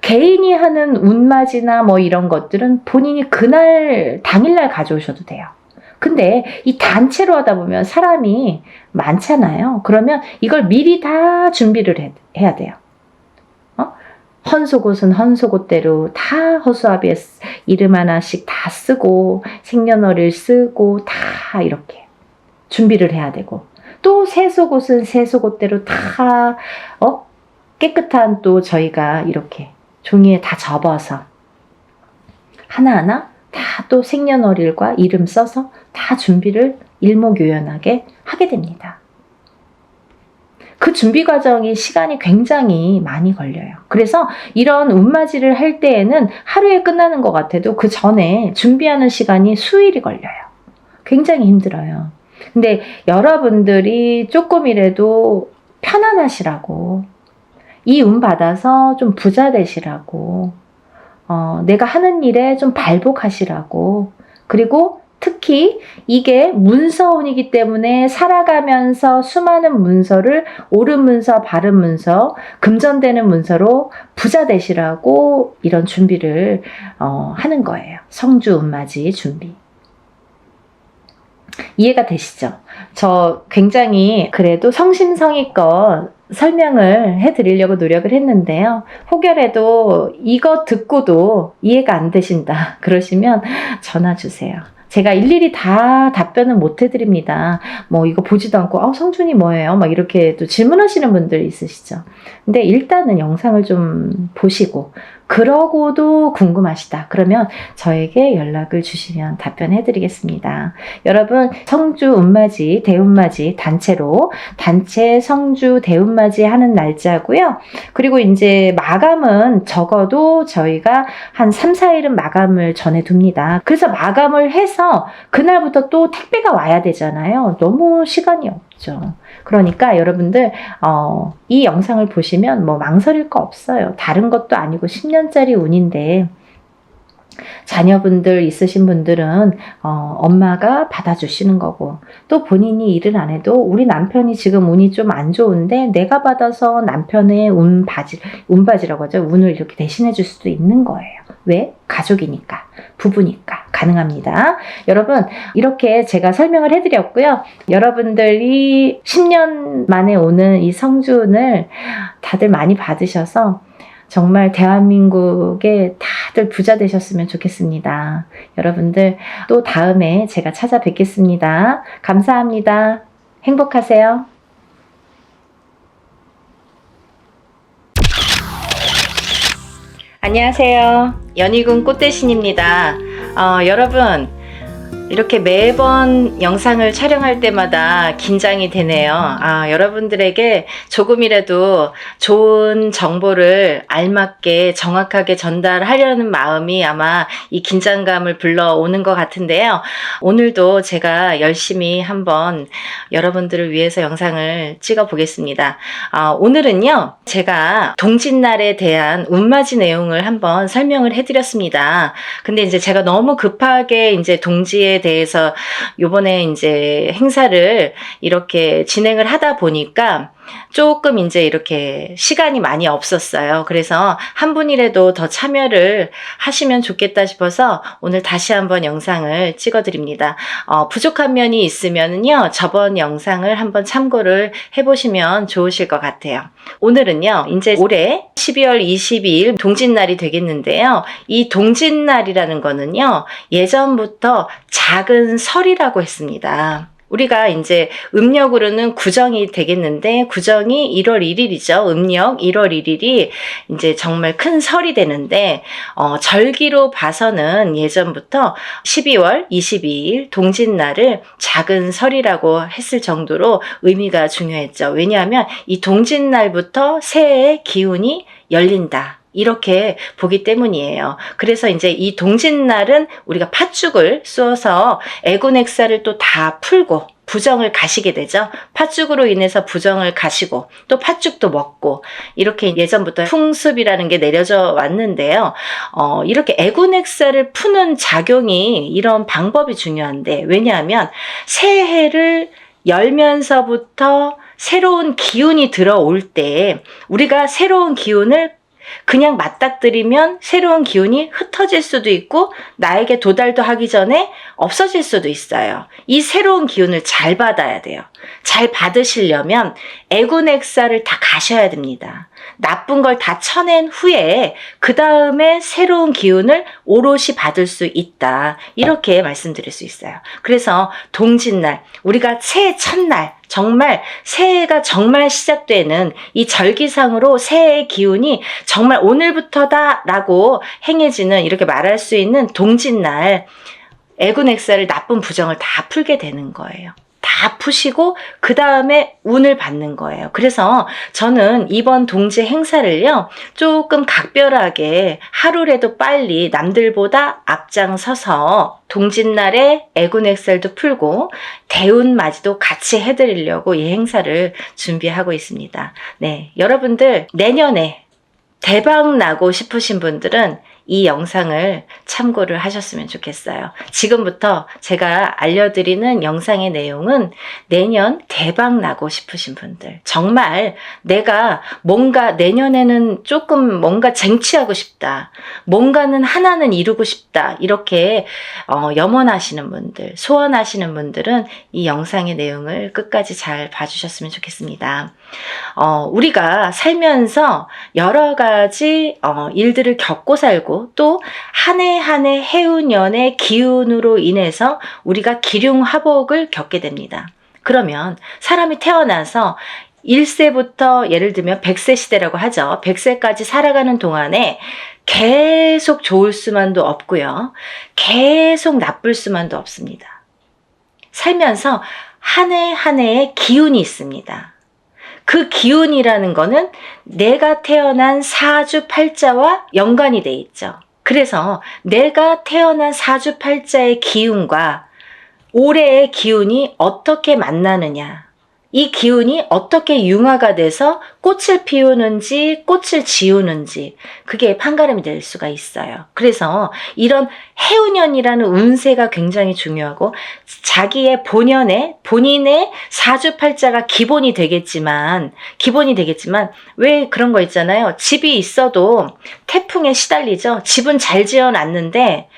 개인이 하는 운맞이나 뭐 이런 것들은 본인이 그날 당일날 가져오셔도 돼요. 근데 이 단체로 하다 보면 사람이 많잖아요. 그러면 이걸 미리 다 준비를 해야 돼요. 헌속옷은 헌속옷대로 다 허수아비에 이름 하나씩 다 쓰고 생년월일 쓰고 다 이렇게 준비를 해야 되고, 또 새 속옷은 새 속옷대로 다 깨끗한 또 저희가 이렇게 종이에 다 접어서 하나하나 다 또 생년월일과 이름 써서 다 준비를 일목요연하게 하게 됩니다. 그 준비 과정이 시간이 굉장히 많이 걸려요. 그래서 이런 운맞이를 할 때에는 하루에 끝나는 것 같아도 그 전에 준비하는 시간이 수일이 걸려요. 굉장히 힘들어요. 근데 여러분들이 조금이라도 편안하시라고, 이 운 받아서 좀 부자 되시라고, 내가 하는 일에 좀 발복하시라고, 그리고 특히 이게 문서운이기 때문에 살아가면서 수많은 문서를 옳은 문서, 바른 문서, 금전되는 문서로 부자 되시라고 이런 준비를 하는 거예요. 성주 운맞이 준비. 이해가 되시죠? 저 굉장히 그래도 성심성의껏 설명을 해드리려고 노력을 했는데요. 혹여라도 이거 듣고도 이해가 안 되신다 그러시면 전화 주세요. 제가 일일이 다 답변은 못 해드립니다. 뭐 이거 보지도 않고 성준이 뭐예요? 막 이렇게 또 질문하시는 분들 있으시죠. 근데 일단은 영상을 좀 보시고, 그러고도 궁금하시다 그러면 저에게 연락을 주시면 답변해 드리겠습니다. 여러분, 성주 운맞이, 대운맞이 단체로 단체 성주 대운맞이 하는 날짜고요. 그리고 이제 마감은 적어도 저희가 한 3, 4일은 마감을 전해 둡니다. 그래서 마감을 해서 그날부터 또 택배가 와야 되잖아요. 너무 시간이 없죠. 그러니까 여러분들 이 영상을 보시면 뭐 망설일 거 없어요. 다른 것도 아니고 10년짜리 운인데, 자녀분들 있으신 분들은 엄마가 받아주시는 거고, 또 본인이 일을 안 해도 우리 남편이 지금 운이 좀 안 좋은데 내가 받아서 남편의 운바지라고 하죠. 운을 이렇게 대신해 줄 수도 있는 거예요. 왜? 가족이니까, 부부니까 가능합니다. 여러분, 이렇게 제가 설명을 해드렸고요. 여러분들이 10년 만에 오는 이 성주운을 다들 많이 받으셔서 정말 대한민국에 다들 부자 되셨으면 좋겠습니다. 여러분들 또 다음에 제가 찾아뵙겠습니다. 감사합니다. 행복하세요. 안녕하세요. 연희군 꽃대신입니다. 여러분, 이렇게 매번 영상을 촬영할 때마다 긴장이 되네요. 여러분들에게 조금이라도 좋은 정보를 알맞게 정확하게 전달하려는 마음이 아마 이 긴장감을 불러오는 것 같은데요. 오늘도 제가 열심히 한번 여러분들을 위해서 영상을 찍어 보겠습니다. 오늘은요, 제가 동짓날에 대한 운맞이 내용을 한번 설명을 해드렸습니다. 근데 이제 제가 너무 급하게 이제 동지에 대해서 요번에 이제 행사를 이렇게 진행을 하다 보니까 조금 이제 이렇게 시간이 많이 없었어요. 그래서 한 분이라도 더 참여를 하시면 좋겠다 싶어서 오늘 다시 한번 영상을 찍어드립니다. 부족한 면이 있으면요, 저번 영상을 한번 참고를 해보시면 좋으실 것 같아요. 오늘은요, 이제 올해 12월 22일 동짓날이 되겠는데요. 이 동짓날이라는 거는요, 예전부터 작은 설이라고 했습니다. 우리가 이제 음력으로는 구정이 되겠는데, 구정이 1월 1일이죠. 음력 1월 1일이 이제 정말 큰 설이 되는데, 절기로 봐서는 예전부터 12월 22일 동짓날을 작은 설이라고 했을 정도로 의미가 중요했죠. 왜냐하면 이 동짓날부터 새해의 기운이 열린다, 이렇게 보기 때문이에요. 그래서 이제 이 동짓날은 우리가 팥죽을 쏘아서 애군액사를 또 다 풀고 부정을 가시게 되죠. 팥죽으로 인해서 부정을 가시고 또 팥죽도 먹고 이렇게 예전부터 풍습이라는 게 내려져 왔는데요. 이렇게 애군액사를 푸는 작용이 이런 방법이 중요한데, 왜냐하면 새해를 열면서부터 새로운 기운이 들어올 때 우리가 새로운 기운을 그냥 맞닥뜨리면 새로운 기운이 흩어질 수도 있고 나에게 도달도 하기 전에 없어질 수도 있어요. 이 새로운 기운을 잘 받아야 돼요. 잘 받으시려면 애군액사를 다 가셔야 됩니다. 나쁜 걸 다 쳐낸 후에 그 다음에 새로운 기운을 오롯이 받을 수 있다. 이렇게 말씀드릴 수 있어요. 그래서 동짓날, 우리가 새해 첫날, 정말 새해가 정말 시작되는 이 절기상으로 새해의 기운이 정말 오늘부터다 라고 행해지는, 이렇게 말할 수 있는 동짓날, 애군액사를 나쁜 부정을 다 풀게 되는 거예요. 다 푸시고 그 다음에 운을 받는 거예요. 그래서 저는 이번 동지 행사를요, 조금 각별하게 하루라도 빨리 남들보다 앞장서서 동짓날에 애군액살도 풀고 대운맞이도 같이 해드리려고 이 행사를 준비하고 있습니다. 네, 여러분들 내년에 대박 나고 싶으신 분들은 이 영상을 참고를 하셨으면 좋겠어요. 지금부터 제가 알려드리는 영상의 내용은 내년 대박 나고 싶으신 분들, 정말 내가 뭔가 내년에는 조금 뭔가 쟁취하고 싶다, 뭔가는 하나는 이루고 싶다, 이렇게 염원하시는 분들, 소원하시는 분들은 이 영상의 내용을 끝까지 잘 봐주셨으면 좋겠습니다. 우리가 살면서 여러 가지 일들을 겪고 살고 또 한 해 한 해 해운년의 기운으로 인해서 우리가 기륭화복을 겪게 됩니다. 그러면 사람이 태어나서 1세부터 예를 들면 100세 시대라고 하죠. 100세까지 살아가는 동안에 계속 좋을 수만도 없고요. 계속 나쁠 수만도 없습니다. 살면서 한 해 한 해의 기운이 있습니다. 그 기운이라는 거는 내가 태어난 사주팔자와 연관이 돼 있죠. 그래서 내가 태어난 사주팔자의 기운과 올해의 기운이 어떻게 만나느냐, 이 기운이 어떻게 융화가 돼서 꽃을 피우는지 꽃을 지우는지, 그게 판가름이 될 수가 있어요. 그래서 이런 해운년이라는 운세가 굉장히 중요하고, 자기의 본인의 사주팔자가 기본이 되겠지만 왜 그런 거 있잖아요. 집이 있어도 태풍에 시달리죠. 집은 잘 지어놨는데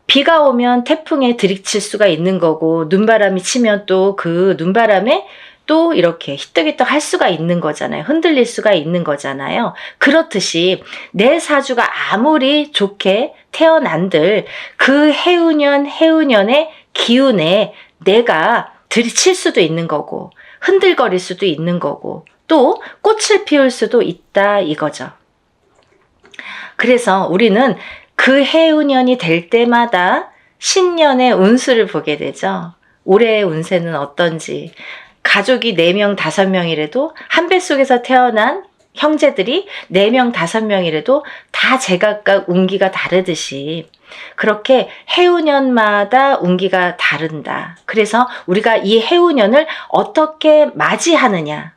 비가 오면 태풍에 들이칠 수가 있는 거고, 눈바람이 치면 또 그 눈바람에 또 이렇게 히떡히떡 할 수가 있는 거잖아요. 흔들릴 수가 있는 거잖아요. 그렇듯이 내 사주가 아무리 좋게 태어난들 그 해운년의 기운에 내가 들이칠 수도 있는 거고, 흔들거릴 수도 있는 거고, 또 꽃을 피울 수도 있다 이거죠. 그래서 우리는 그 해운년이 될 때마다 신년의 운수를 보게 되죠. 올해의 운세는 어떤지. 가족이 4명, 5명이라도 한 뱃속에서 태어난 형제들이 4명, 5명이라도 다 제각각 운기가 다르듯이 그렇게 해운년마다 운기가 다른다. 그래서 우리가 이 해운년을 어떻게 맞이하느냐,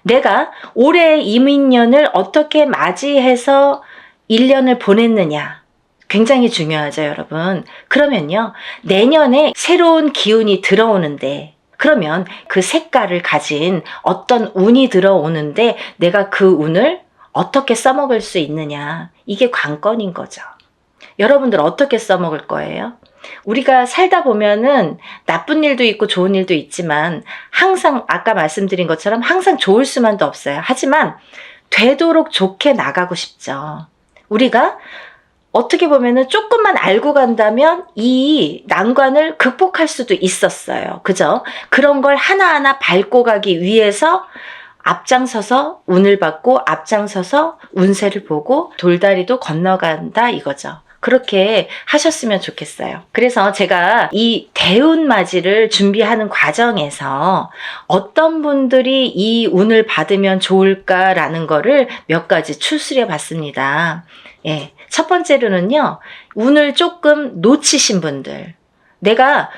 내가 올해 이민년을 어떻게 맞이해서 1년을 보냈느냐, 굉장히 중요하죠, 여러분. 그러면요, 내년에 새로운 기운이 들어오는데, 그러면 그 색깔을 가진 어떤 운이 들어오는데 내가 그 운을 어떻게 써먹을 수 있느냐, 이게 관건인 거죠. 여러분들 어떻게 써먹을 거예요? 우리가 살다 보면은 나쁜 일도 있고 좋은 일도 있지만 항상 아까 말씀드린 것처럼 항상 좋을 수만도 없어요. 하지만 되도록 좋게 나가고 싶죠. 우리가 어떻게 보면은 조금만 알고 간다면 이 난관을 극복할 수도 있었어요. 그죠? 그런 걸 하나하나 밟고 가기 위해서 앞장서서 운을 받고 앞장서서 운세를 보고 돌다리도 건너간다 이거죠. 그렇게 하셨으면 좋겠어요. 그래서 제가 이 대운맞이를 준비하는 과정에서 어떤 분들이 이 운을 받으면 좋을까라는 거를 몇 가지 추스려 봤습니다. 예. 첫 번째로는요, 운을 조금 놓치신 분들. 내가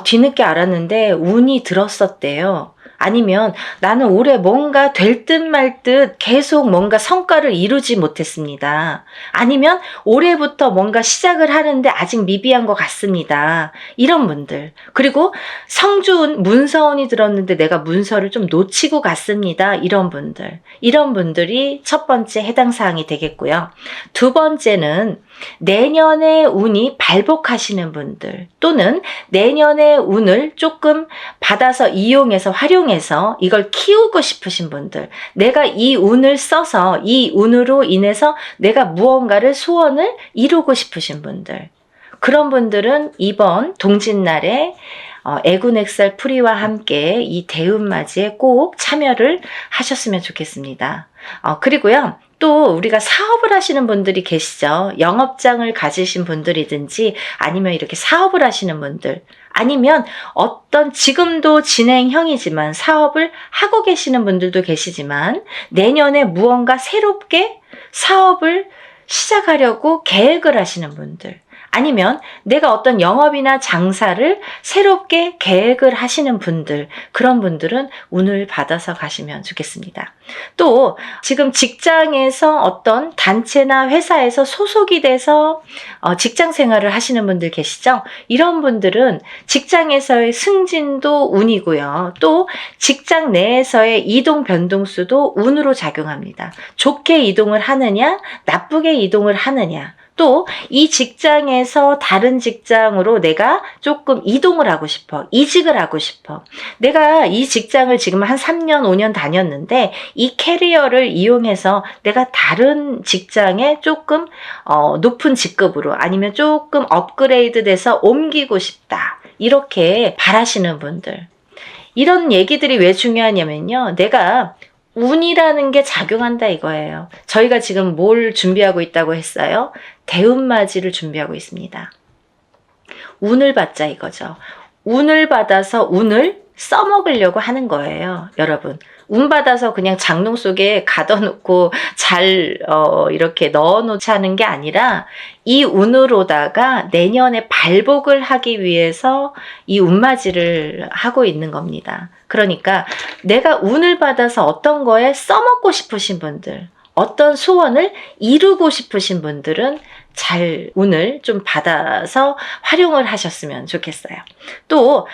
뒤늦게 알았는데 운이 들었었대요. 아니면 나는 올해 뭔가 될 듯 말 듯 계속 뭔가 성과를 이루지 못했습니다. 아니면 올해부터 뭔가 시작을 하는데 아직 미비한 것 같습니다. 이런 분들. 그리고 성주운, 문서운이 들었는데 내가 문서를 좀 놓치고 갔습니다. 이런 분들. 이런 분들이 첫 번째 해당 사항이 되겠고요. 두 번째는 내년의 운이 발복하시는 분들, 또는 내년의 운을 조금 받아서 이용해서 활용해서 이걸 키우고 싶으신 분들, 내가 이 운을 써서 이 운으로 인해서 내가 무언가를 소원을 이루고 싶으신 분들, 그런 분들은 이번 동짓날에 애군액살 풀이와 함께 이 대운맞이에 꼭 참여를 하셨으면 좋겠습니다. 그리고요, 또 우리가 사업을 하시는 분들이 계시죠. 영업장을 가지신 분들이든지 아니면 이렇게 사업을 하시는 분들, 아니면 어떤 지금도 진행형이지만 사업을 하고 계시는 분들도 계시지만 내년에 무언가 새롭게 사업을 시작하려고 계획을 하시는 분들, 아니면 내가 어떤 영업이나 장사를 새롭게 계획을 하시는 분들, 그런 분들은 운을 받아서 가시면 좋겠습니다. 또 지금 직장에서 어떤 단체나 회사에서 소속이 돼서 직장 생활을 하시는 분들 계시죠? 이런 분들은 직장에서의 승진도 운이고요. 또 직장 내에서의 이동 변동수도 운으로 작용합니다. 좋게 이동을 하느냐, 나쁘게 이동을 하느냐, 또 이 직장에서 다른 직장으로 내가 조금 이동을 하고 싶어, 이직을 하고 싶어. 내가 이 직장을 지금 한 3년, 5년 다녔는데 이 캐리어를 이용해서 내가 다른 직장에 조금 높은 직급으로, 아니면 조금 업그레이드 돼서 옮기고 싶다, 이렇게 바라시는 분들. 이런 얘기들이 왜 중요하냐면요, 내가 운이라는 게 작용한다 이거예요. 저희가 지금 뭘 준비하고 있다고 했어요? 대운맞이를 준비하고 있습니다. 운을 받자 이거죠. 운을 받아서 운을 써먹으려고 하는 거예요, 여러분. 운 받아서 그냥 장롱 속에 가둬놓고 잘 이렇게 넣어놓지 하는 게 아니라 이 운으로다가 내년에 발복을 하기 위해서 이 운맞이를 하고 있는 겁니다. 그러니까 내가 운을 받아서 어떤 거에 써먹고 싶으신 분들, 어떤 소원을 이루고 싶으신 분들은 잘 운을 좀 받아서 활용을 하셨으면 좋겠어요. 또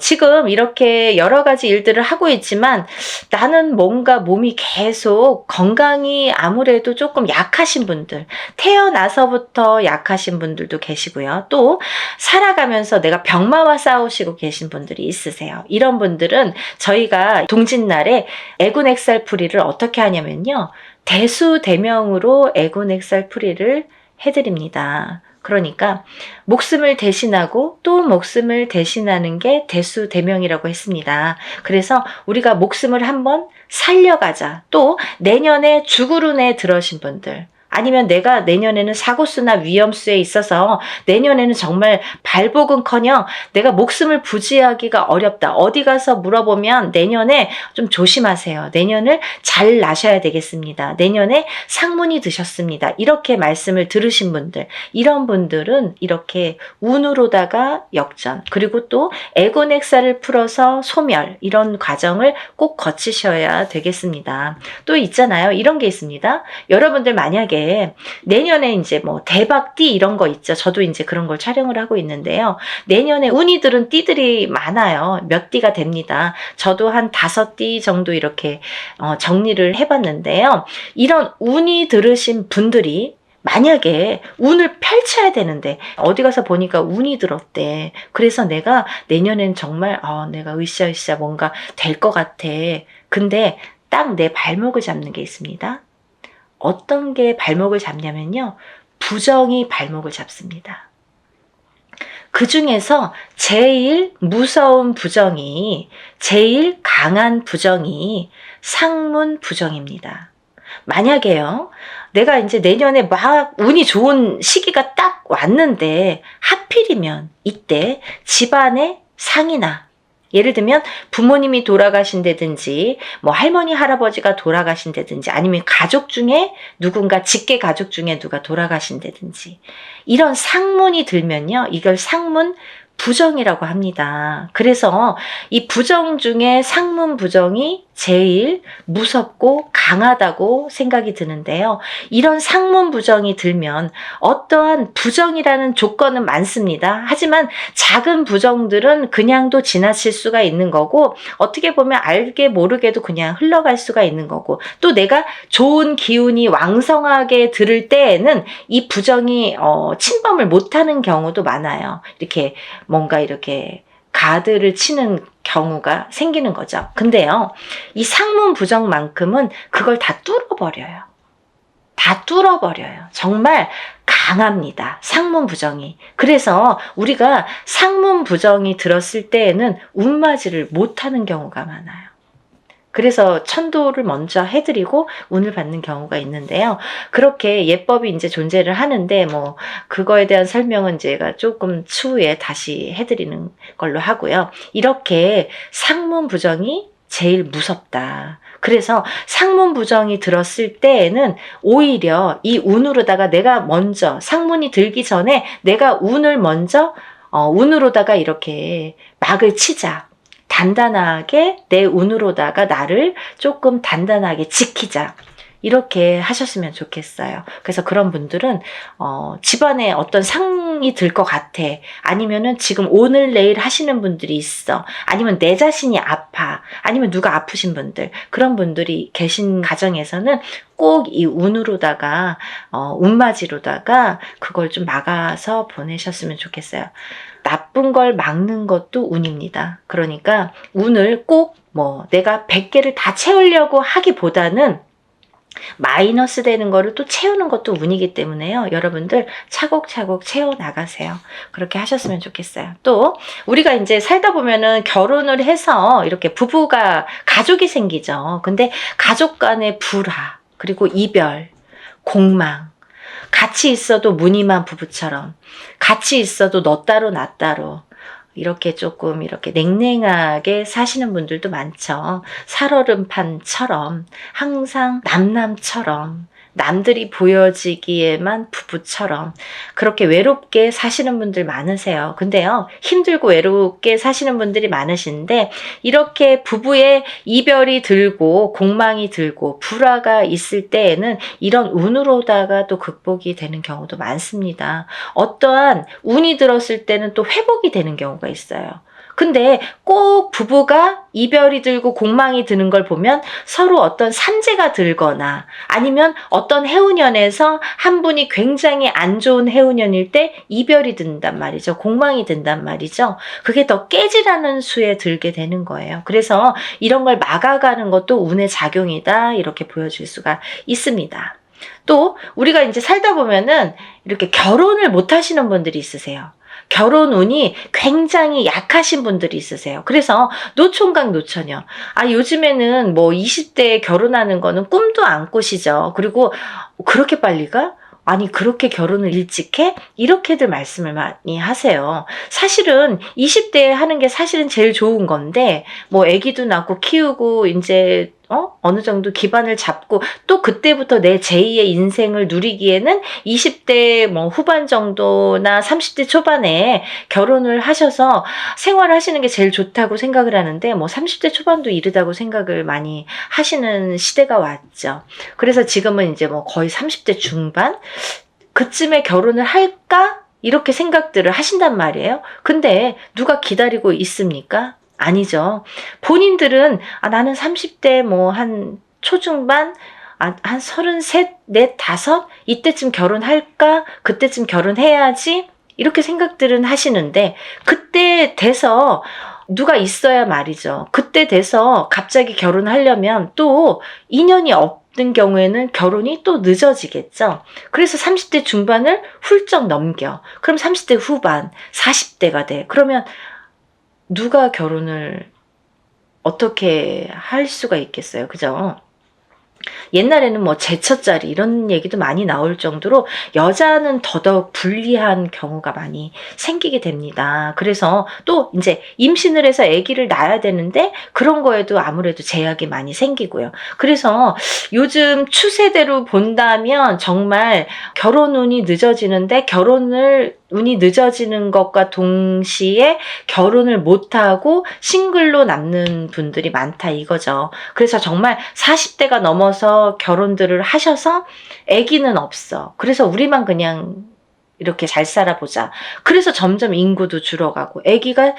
지금 이렇게 여러 가지 일들을 하고 있지만 나는 뭔가 몸이 계속 건강이 아무래도 조금 약하신 분들, 태어나서부터 약하신 분들도 계시고요. 또 살아가면서 내가 병마와 싸우시고 계신 분들이 있으세요. 이런 분들은 저희가 동짓날에 애군액살풀이를 어떻게 하냐면요, 대수대명으로 애군액살풀이를 해드립니다. 그러니까 목숨을 대신하고 또 목숨을 대신하는 게 대수대명이라고 했습니다. 그래서 우리가 목숨을 한번 살려가자. 또 내년에 죽을 운에 들어신 분들, 아니면 내가 내년에는 사고수나 위험수에 있어서 내년에는 정말 발복은커녕 내가 목숨을 부지하기가 어렵다. 어디 가서 물어보면 내년에 좀 조심하세요. 내년을 잘 나셔야 되겠습니다. 내년에 상문이 드셨습니다. 이렇게 말씀을 들으신 분들, 이런 분들은 이렇게 운으로다가 역전, 그리고 또 애곤액살을 풀어서 소멸, 이런 과정을 꼭 거치셔야 되겠습니다. 또 있잖아요. 이런 게 있습니다. 여러분들 만약에 내년에 이제 뭐 대박띠 이런 거 있죠. 저도 이제 그런 걸 촬영을 하고 있는데요. 내년에 운이 들은 띠들이 많아요. 몇 띠가 됩니다. 저도 한 5띠 정도 이렇게 정리를 해봤는데요. 이런 운이 들으신 분들이 만약에 운을 펼쳐야 되는데 어디 가서 보니까 운이 들었대. 그래서 내가 내년엔 정말 내가 으쌰으쌰 뭔가 될 것 같아. 근데 딱 내 발목을 잡는 게 있습니다. 어떤 게 발목을 잡냐면요, 부정이 발목을 잡습니다. 그 중에서 제일 무서운 부정이, 제일 강한 부정이 상문 부정입니다. 만약에요, 내가 이제 내년에 막 운이 좋은 시기가 딱 왔는데 하필이면 이때 집안에 상이나, 예를 들면 부모님이 돌아가신다든지 뭐 할머니 할아버지가 돌아가신다든지 아니면 가족 중에 누군가 직계 가족 중에 누가 돌아가신다든지 이런 상문이 들면요, 이걸 상문 부정이라고 합니다. 그래서 이 부정 중에 상문 부정이 제일 무섭고 강하다고 생각이 드는데요. 이런 상문 부정이 들면 어떠한 부정이라는 조건은 많습니다. 하지만 작은 부정들은 그냥도 지나칠 수가 있는 거고, 어떻게 보면 알게 모르게도 그냥 흘러갈 수가 있는 거고, 또 내가 좋은 기운이 왕성하게 들을 때에는 이 부정이 침범을 못하는 경우도 많아요. 이렇게 뭔가 이렇게 가드를 치는 경우가 생기는 거죠. 근데요, 이 상문 부정만큼은 그걸 다 뚫어버려요. 다 뚫어버려요. 정말 강합니다. 상문 부정이. 그래서 우리가 상문 부정이 들었을 때에는 운맞이를 못하는 경우가 많아요. 그래서 천도를 먼저 해드리고 운을 받는 경우가 있는데요. 그렇게 예법이 이제 존재를 하는데, 뭐, 그거에 대한 설명은 제가 조금 추후에 다시 해드리는 걸로 하고요. 이렇게 상문 부정이 제일 무섭다. 그래서 상문 부정이 들었을 때에는 오히려 이 운으로다가 내가 먼저, 상문이 들기 전에 내가 운을 먼저, 운으로다가 이렇게 막을 치자. 단단하게 내 운으로다가 나를 조금 단단하게 지키자. 이렇게 하셨으면 좋겠어요. 그래서 그런 분들은 집안에 어떤 상이 들 것 같아. 아니면은 지금 오늘 내일 하시는 분들이 있어. 아니면 내 자신이 아파. 아니면 누가 아프신 분들. 그런 분들이 계신 가정에서는 꼭 이 운으로다가 운맞이로다가 그걸 좀 막아서 보내셨으면 좋겠어요. 나쁜 걸 막는 것도 운입니다. 그러니까 운을 꼭 뭐 내가 100개를 다 채우려고 하기보다는 마이너스 되는 거를 또 채우는 것도 운이기 때문에요. 여러분들 차곡차곡 채워 나가세요. 그렇게 하셨으면 좋겠어요. 또 우리가 이제 살다 보면은 결혼을 해서 이렇게 부부가 가족이 생기죠. 근데 가족 간의 불화, 그리고 이별, 공망, 같이 있어도 무늬만 부부처럼, 같이 있어도 너 따로 나 따로, 이렇게 조금 이렇게 냉랭하게 사시는 분들도 많죠. 살얼음판처럼 항상 남남처럼, 남들이 보여지기에만 부부처럼 그렇게 외롭게 사시는 분들 많으세요. 근데요, 힘들고 외롭게 사시는 분들이 많으신데, 이렇게 부부의 이별이 들고 공망이 들고 불화가 있을 때에는 이런 운으로다가 또 극복이 되는 경우도 많습니다. 어떠한 운이 들었을 때는 또 회복이 되는 경우가 있어요. 근데 꼭 부부가 이별이 들고 공망이 드는 걸 보면 서로 어떤 산재가 들거나, 아니면 어떤 해운년에서 한 분이 굉장히 안 좋은 해운년일 때 이별이 든단 말이죠. 공망이 든단 말이죠. 그게 더 깨지라는 수에 들게 되는 거예요. 그래서 이런 걸 막아가는 것도 운의 작용이다, 이렇게 보여줄 수가 있습니다. 또 우리가 이제 살다 보면은 이렇게 결혼을 못 하시는 분들이 있으세요. 결혼 운이 굉장히 약하신 분들이 있으세요. 그래서 노총각 노처녀. 요즘에는 뭐 20대에 결혼하는 거는 꿈도 안 꾸시죠. 그리고 그렇게 빨리 가? 아니, 그렇게 결혼을 일찍 해? 이렇게들 말씀을 많이 하세요. 사실은 20대에 하는 게 사실은 제일 좋은 건데, 뭐 아기도 낳고 키우고 이제 어느 정도 기반을 잡고 또 그때부터 내 제2의 인생을 누리기에는 20대 뭐 후반 정도나 30대 초반에 결혼을 하셔서 생활하시는 게 제일 좋다고 생각을 하는데, 뭐 30대 초반도 이르다고 생각을 많이 하시는 시대가 왔죠. 그래서 지금은 이제 뭐 거의 30대 중반? 그쯤에 결혼을 할까? 이렇게 생각들을 하신단 말이에요. 근데 누가 기다리고 있습니까? 아니죠. 본인들은 나는 30대 뭐 한 초중반, 한 33, 4, 5 이때쯤 결혼할까? 그때쯤 결혼해야지? 이렇게 생각들은 하시는데, 그때 돼서 누가 있어야 말이죠. 그때 돼서 갑자기 결혼하려면 또 인연이 없는 경우에는 결혼이 또 늦어지겠죠. 그래서 30대 중반을 훌쩍 넘겨. 그럼 30대 후반, 40대가 돼. 그러면 누가 결혼을 어떻게 할 수가 있겠어요. 그죠? 옛날에는 뭐 제처자리 이런 얘기도 많이 나올 정도로 여자는 더더욱 불리한 경우가 많이 생기게 됩니다. 그래서 또 이제 임신을 해서 아기를 낳아야 되는데 그런 거에도 아무래도 제약이 많이 생기고요. 그래서 요즘 추세대로 본다면 정말 결혼 운이 늦어지는데 운이 늦어지는 것과 동시에 결혼을 못하고 싱글로 남는 분들이 많다 이거죠. 그래서 정말 40대가 넘어서 결혼들을 하셔서 아기는 없어. 그래서 우리만 그냥 이렇게 잘 살아보자. 그래서 점점 인구도 줄어가고 아기가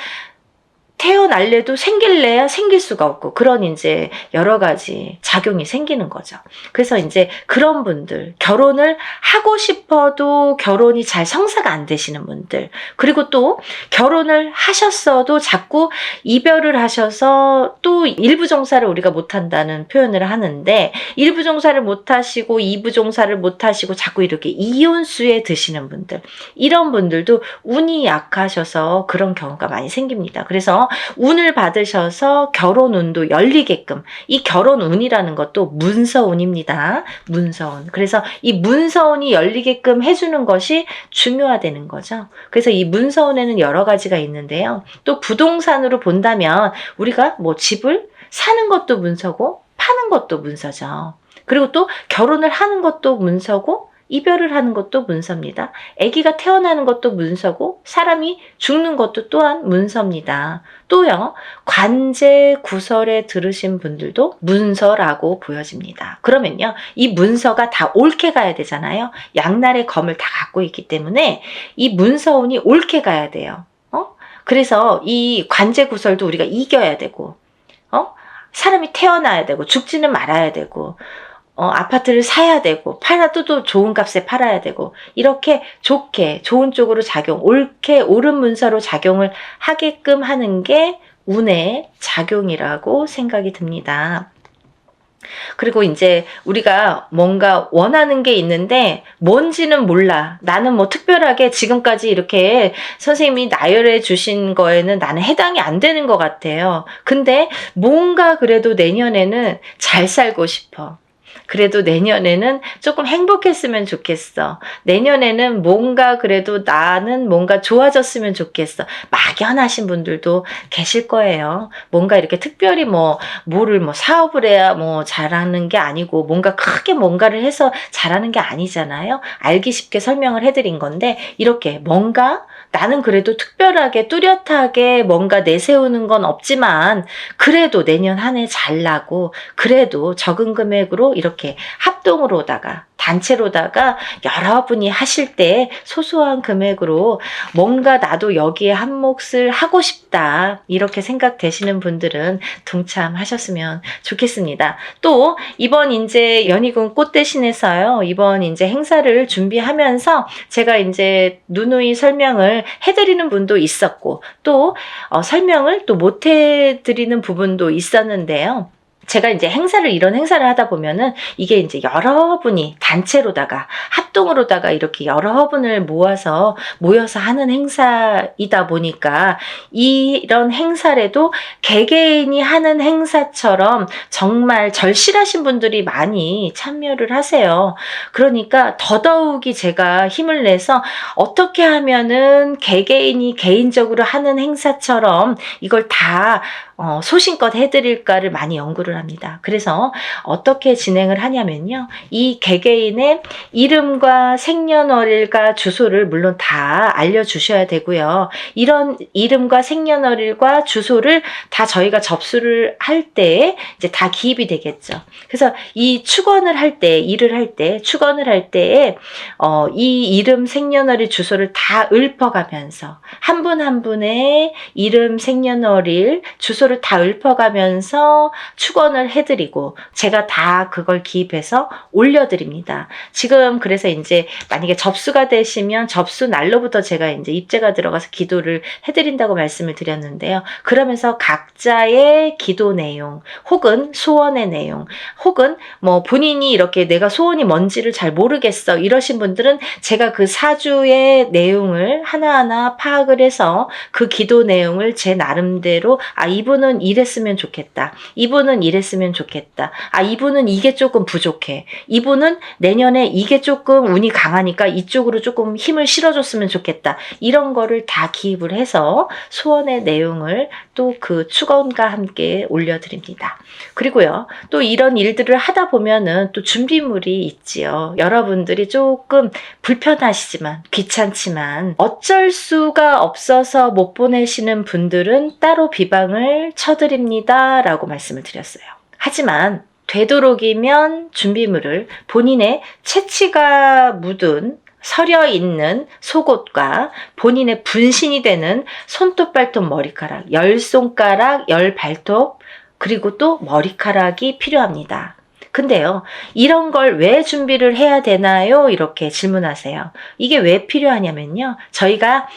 태어날래도 생길래야 생길 수가 없고 그런 이제 여러 가지 작용이 생기는 거죠. 그래서 이제 그런 분들, 결혼을 하고 싶어도 결혼이 잘 성사가 안 되시는 분들, 그리고 또 결혼을 하셨어도 자꾸 이별을 하셔서 또 일부 종사를 우리가 못 한다는 표현을 하는데 일부 종사를 못 하시고 이부 종사를 못 하시고 자꾸 이렇게 이혼수에 드시는 분들, 이런 분들도 운이 약하셔서 그런 경우가 많이 생깁니다. 그래서 운을 받으셔서 결혼운도 열리게끔, 이 결혼운이라는 것도 문서운입니다. 문서운. 그래서 이 문서운이 열리게끔 해주는 것이 중요하다는 거죠. 그래서 이 문서운에는 여러 가지가 있는데요. 또 부동산으로 본다면 우리가 뭐 집을 사는 것도 문서고 파는 것도 문서죠. 그리고 또 결혼을 하는 것도 문서고 이별을 하는 것도 문서입니다. 아기가 태어나는 것도 문서고 사람이 죽는 것도 또한 문서입니다. 또요, 관제 구설에 들으신 분들도 문서라고 보여집니다. 그러면요, 이 문서가 다 옳게 가야 되잖아요. 양날의 검을 다 갖고 있기 때문에 이 문서운이 옳게 가야 돼요. 그래서 이 관제 구설도 우리가 이겨야 되고, 사람이 태어나야 되고, 죽지는 말아야 되고, 아파트를 사야 되고, 팔아도 또 좋은 값에 팔아야 되고, 이렇게 좋게, 좋은 쪽으로 옳게, 옳은 문서로 작용을 하게끔 하는 게 운의 작용이라고 생각이 듭니다. 그리고 이제 우리가 뭔가 원하는 게 있는데 뭔지는 몰라. 나는 뭐 특별하게 지금까지 이렇게 선생님이 나열해 주신 거에는 나는 해당이 안 되는 것 같아요. 근데 뭔가 그래도 내년에는 잘 살고 싶어. 그래도 내년에는 조금 행복했으면 좋겠어. 내년에는 뭔가 그래도 나는 뭔가 좋아졌으면 좋겠어. 막연하신 분들도 계실 거예요. 뭔가 이렇게 특별히 뭐를 사업을 해야 잘하는 게 아니고 뭔가 크게 뭔가를 해서 잘하는 게 아니잖아요. 알기 쉽게 설명을 해드린 건데 이렇게 뭔가 나는 그래도 특별하게 뚜렷하게 뭔가 내세우는 건 없지만 그래도 내년 한 해 잘 나고 그래도 적은 금액으로 이렇게 합동으로다가 단체로다가 여러분이 하실 때 소소한 금액으로 뭔가 나도 여기에 한 몫을 하고 싶다 이렇게 생각되시는 분들은 동참하셨으면 좋겠습니다. 또 이번 이제 연희군 꽃대신에서요, 이번 이제 행사를 준비하면서 제가 이제 누누이 설명을 해드리는 분도 있었고 또 설명을 또 못 해드리는 부분도 있었는데요. 제가 이제 이런 행사를 하다 보면은 이게 이제 여러분이 단체로다가 합동으로다가 이렇게 여러분을 모여서 하는 행사이다 보니까 이런 행사라도 개개인이 하는 행사처럼 정말 절실하신 분들이 많이 참여를 하세요. 그러니까 더더욱이 제가 힘을 내서 어떻게 하면은 개개인이 개인적으로 하는 행사처럼 이걸 다 소신껏 해드릴까를 많이 연구를 합니다. 그래서 어떻게 진행을 하냐면요. 이 개개인의 이름과 생년월일과 주소를 물론 다 알려주셔야 되고요. 이런 이름과 생년월일과 주소를 다 저희가 접수를 할 때 이제 다 기입이 되겠죠. 그래서 이 축원을 할 때, 일을 할 때, 축원을 할 때에 이 이름, 생년월일, 주소를 다 읊어가면서 한 분 한 분의 이름, 생년월일, 주소를 다 읊어가면서 축원을 해드리고 제가 다 그걸 기입해서 올려드립니다. 지금 그래서 이제 만약에 접수가 되시면 접수 날로부터 제가 이제 입제가 들어가서 기도를 해드린다고 말씀을 드렸는데요. 그러면서 각자의 기도 내용 혹은 소원의 내용 혹은 본인이 이렇게 내가 소원이 뭔지를 잘 모르겠어 이러신 분들은 제가 그 사주의 내용을 하나하나 파악을 해서 그 기도 내용을 제 나름대로 이분은 이랬으면 좋겠다. 이분은 이랬으면 좋겠다. 아, 이분은 이게 조금 부족해. 이분은 내년에 이게 조금 운이 강하니까 이쪽으로 조금 힘을 실어줬으면 좋겠다. 이런 거를 다 기입을 해서 소원의 내용을 또 그 축원과 함께 올려드립니다. 그리고요, 또 이런 일들을 하다 보면은 또 준비물이 있지요. 여러분들이 조금 불편하시지만, 귀찮지만 어쩔 수가 없어서 못 보내시는 분들은 따로 비방을 쳐드립니다 라고 말씀을 드렸어요. 하지만 되도록이면 준비물을 본인의 채취가 묻은 서려 있는 속옷과 본인의 분신이 되는 손톱, 발톱, 머리카락, 10손가락, 10발톱, 그리고 또 머리카락이 필요합니다. 근데요, 이런 걸 왜 준비를 해야 되나요? 이렇게 질문하세요. 이게 왜 필요하냐면요, 저희가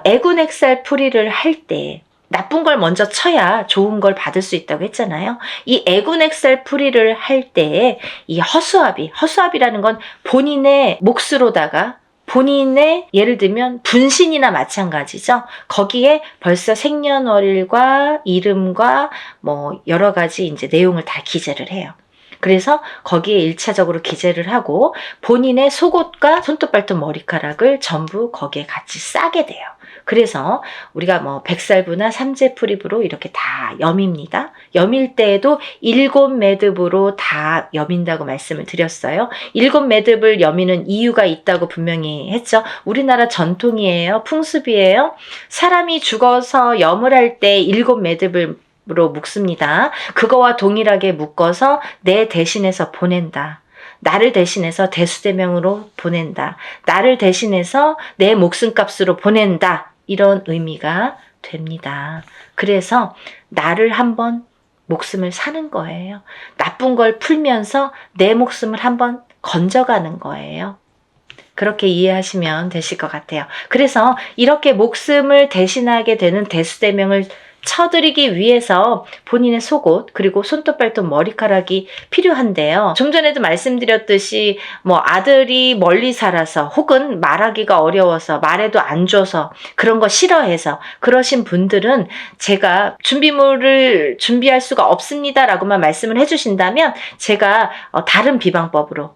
애군액살 풀이를 할 때 나쁜 걸 먼저 쳐야 좋은 걸 받을 수 있다고 했잖아요. 이 애군액살 풀이를 할 때 이 허수아비라는 건 본인의 몫으로다가 본인의 예를 들면 분신이나 마찬가지죠. 거기에 벌써 생년월일과 이름과 뭐 여러 가지 이제 내용을 다 기재를 해요. 그래서 거기에 1차적으로 기재를 하고 본인의 속옷과 손톱, 발톱, 머리카락을 전부 거기에 같이 싸게 돼요. 그래서 우리가 뭐 백살부나 삼재풀입으로 이렇게 다 여밉니다. 여밀 때에도 7매듭으로 다 여민다고 말씀을 드렸어요. 7매듭을 여미는 이유가 있다고 분명히 했죠. 우리나라 전통이에요. 풍습이에요. 사람이 죽어서 염을 할 때 7매듭을 로 묶습니다. 그거와 동일하게 묶어서 내 대신해서 보낸다. 나를 대신해서 대수대명으로 보낸다. 나를 대신해서 내 목숨값으로 보낸다. 이런 의미가 됩니다. 그래서 나를 한번 목숨을 사는 거예요. 나쁜 걸 풀면서 내 목숨을 한번 건져가는 거예요. 그렇게 이해하시면 되실 것 같아요. 그래서 이렇게 목숨을 대신하게 되는 대수대명을 쳐드리기 위해서 본인의 속옷 그리고 손톱, 발톱, 머리카락이 필요한데요. 좀 전에도 말씀드렸듯이 뭐 아들이 멀리 살아서 혹은 말하기가 어려워서 말해도 안 줘서 그런 거 싫어해서 그러신 분들은 제가 준비물을 준비할 수가 없습니다 라고만 말씀을 해주신다면 제가 다른 비방법으로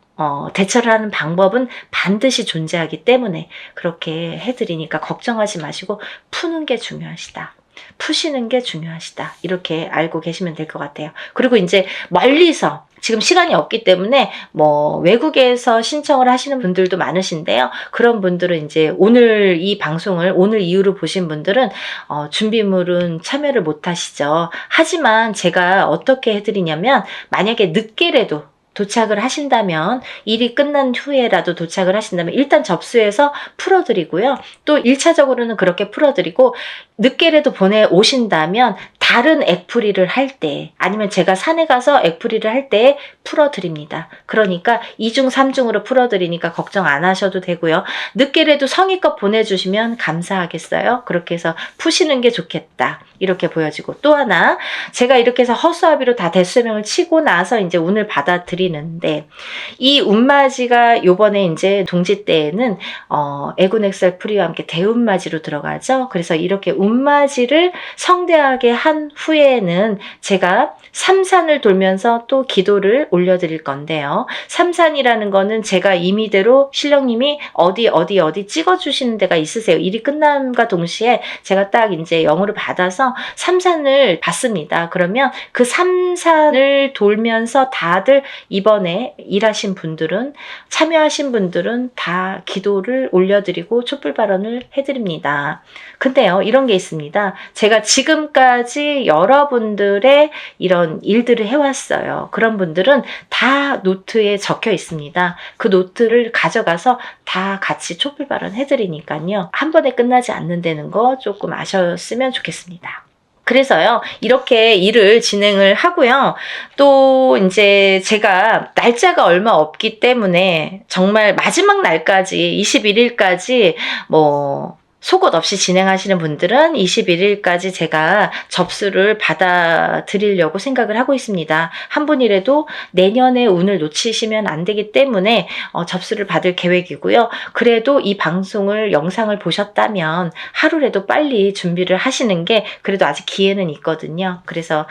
대처를 하는 방법은 반드시 존재하기 때문에 그렇게 해드리니까 걱정하지 마시고 푸는 게 중요하시다. 푸시는 게 중요하시다. 이렇게 알고 계시면 될 것 같아요. 그리고 이제 멀리서 지금 시간이 없기 때문에 뭐 외국에서 신청을 하시는 분들도 많으신데요. 그런 분들은 이제 오늘 이 방송을 오늘 이후로 보신 분들은 준비물은 참여를 못 하시죠. 하지만 제가 어떻게 해드리냐면 만약에 늦게라도 도착을 하신다면 일이 끝난 후에라도 도착을 하신다면 일단 접수해서 풀어드리고요. 또 1차적으로는 그렇게 풀어드리고 늦게라도 보내오신다면 다른 액풀이를 할 때 아니면 제가 산에 가서 액풀이를 할 때 풀어드립니다. 그러니까 2중 3중으로 풀어드리니까 걱정 안 하셔도 되고요. 늦게라도 성의껏 보내주시면 감사하겠어요. 그렇게 해서 푸시는 게 좋겠다. 이렇게 보여지고 또 하나 제가 이렇게 해서 허수아비로 다 대수명을 치고 나서 이제 운을 받아들이는데 이 운맞이가 요번에 이제 동지 때에는 애군액살 풀이와 함께 대운맞이로 들어가죠. 그래서 이렇게 운맞이를 성대하게 한 후에는 제가 삼산을 돌면서 또 기도를 올려드릴 건데요. 삼산이라는 거는 제가 임의대로 신령님이 어디 찍어주시는 데가 있으세요. 일이 끝남과 동시에 제가 딱 이제 영어를 받아서 삼산을 받습니다. 그러면 그 삼산을 돌면서 다들 이번에 일하신 분들은 참여하신 분들은 다 기도를 올려드리고 촛불 발언을 해드립니다. 근데요, 이런 게 있습니다. 제가 지금까지 여러분들의 이런 일들을 해왔어요. 그런 분들은 다 노트에 적혀 있습니다. 그 노트를 가져가서 다 같이 촛불 발언 해드리니까요. 한 번에 끝나지 않는다는 거 조금 아셨으면 좋겠습니다. 그래서요, 이렇게 일을 진행을 하고요. 또 이제 제가 날짜가 얼마 없기 때문에 정말 마지막 날까지 21일까지 뭐 속옷 없이 진행하시는 분들은 21일까지 제가 접수를 받아드리려고 생각을 하고 있습니다. 한 분이라도 내년에 운을 놓치시면 안 되기 때문에 접수를 받을 계획이고요. 그래도 이 방송을 영상을 보셨다면 하루라도 빨리 준비를 하시는 게 그래도 아직 기회는 있거든요. 그래서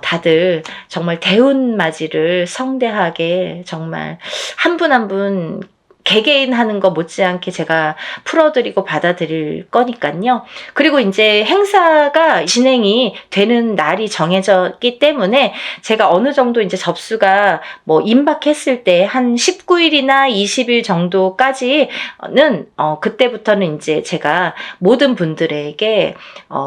다들 정말 대운맞이를 성대하게 정말 한 분 한 분 개개인 하는 거 못지않게 제가 풀어드리고 받아들일 거니까요. 그리고 이제 행사가 진행이 되는 날이 정해졌기 때문에 제가 어느 정도 이제 접수가 뭐 임박했을 때 한 19일이나 20일 정도까지는 그때부터는 이제 제가 모든 분들에게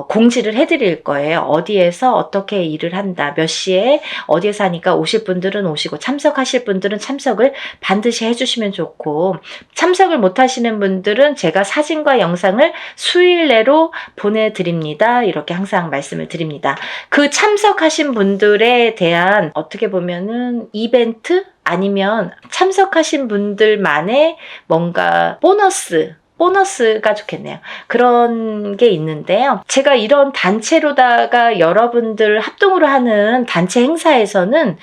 공지를 해드릴 거예요. 어디에서 어떻게 일을 한다, 몇 시에 어디에서 하니까 오실 분들은 오시고 참석하실 분들은 참석을 반드시 해주시면 좋고, 참석을 못 하시는 분들은 제가 사진과 영상을 수일 내로 보내드립니다. 이렇게 항상 말씀을 드립니다. 그 참석하신 분들에 대한 어떻게 보면은 이벤트? 아니면 참석하신 분들만의 뭔가 보너스가 좋겠네요. 그런 게 있는데요. 제가 이런 단체로다가 여러분들 합동으로 하는 단체 행사에서는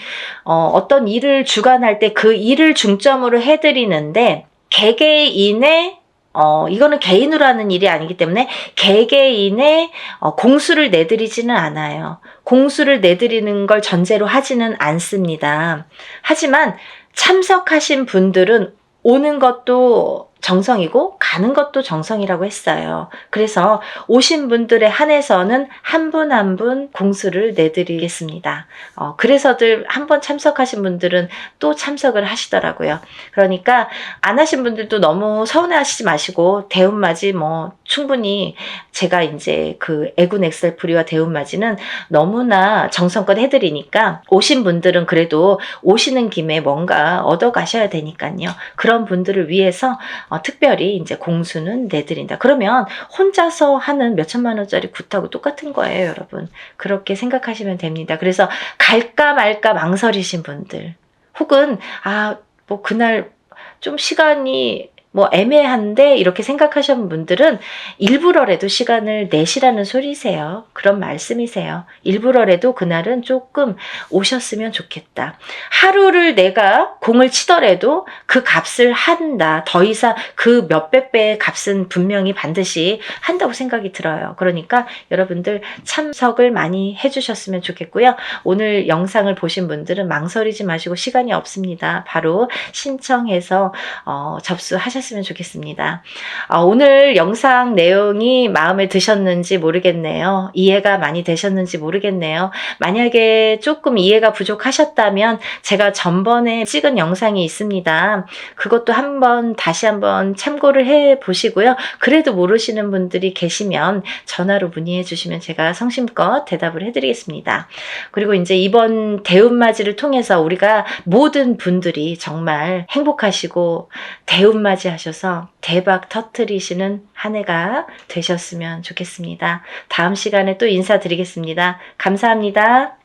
어떤 일을 주관할 때 그 일을 중점으로 해드리는데, 개개인의 이거는 개인으로 하는 일이 아니기 때문에 개개인의 공수를 내드리지는 않아요. 공수를 내드리는 걸 전제로 하지는 않습니다. 하지만 참석하신 분들은 오는 것도 정성이고 가는 것도 정성이라고 했어요. 그래서 오신 분들에 한해서는 한 분 한 분 공수를 내드리겠습니다. 그래서들 한 번 참석하신 분들은 또 참석을 하시더라고요. 그러니까 안 하신 분들도 너무 서운해하시지 마시고, 대운맞이 뭐 충분히 제가 이제 그 애군 엑셀프리와 대운맞이는 너무나 정성껏 해드리니까 오신 분들은 그래도 오시는 김에 뭔가 얻어 가셔야 되니까요. 그런 분들을 위해서 특별히 이제 공수는 내드린다. 그러면 혼자서 하는 몇천만 원짜리 굿하고 똑같은 거예요, 여러분. 그렇게 생각하시면 됩니다. 그래서 갈까 말까 망설이신 분들, 혹은 뭐 그날 좀 시간이 뭐 애매한데 이렇게 생각하시는 분들은 일부러라도 시간을 내시라는 소리세요. 그런 말씀이세요. 일부러라도 그날은 조금 오셨으면 좋겠다. 하루를 내가 공을 치더라도 그 값을 한다. 더 이상 그 몇백 배의 값은 분명히 반드시 한다고 생각이 들어요. 그러니까 여러분들 참석을 많이 해주셨으면 좋겠고요. 오늘 영상을 보신 분들은 망설이지 마시고, 시간이 없습니다. 바로 신청해서 접수하셨으면 좋겠습니다. 오늘 영상 내용이 마음에 드셨는지 모르겠네요. 이해가 많이 되셨는지 모르겠네요. 만약에 조금 이해가 부족하셨다면 제가 전번에 찍은 영상이 있습니다. 그것도 다시 한번 참고를 해 보시고요. 그래도 모르시는 분들이 계시면 전화로 문의해 주시면 제가 성심껏 대답을 해드리겠습니다. 그리고 이제 이번 대운맞이를 통해서 우리가 모든 분들이 정말 행복하시고 대운맞이 하셔서 대박 터뜨리시는 한 해가 되셨으면 좋겠습니다. 다음 시간에 또 인사드리겠습니다. 감사합니다.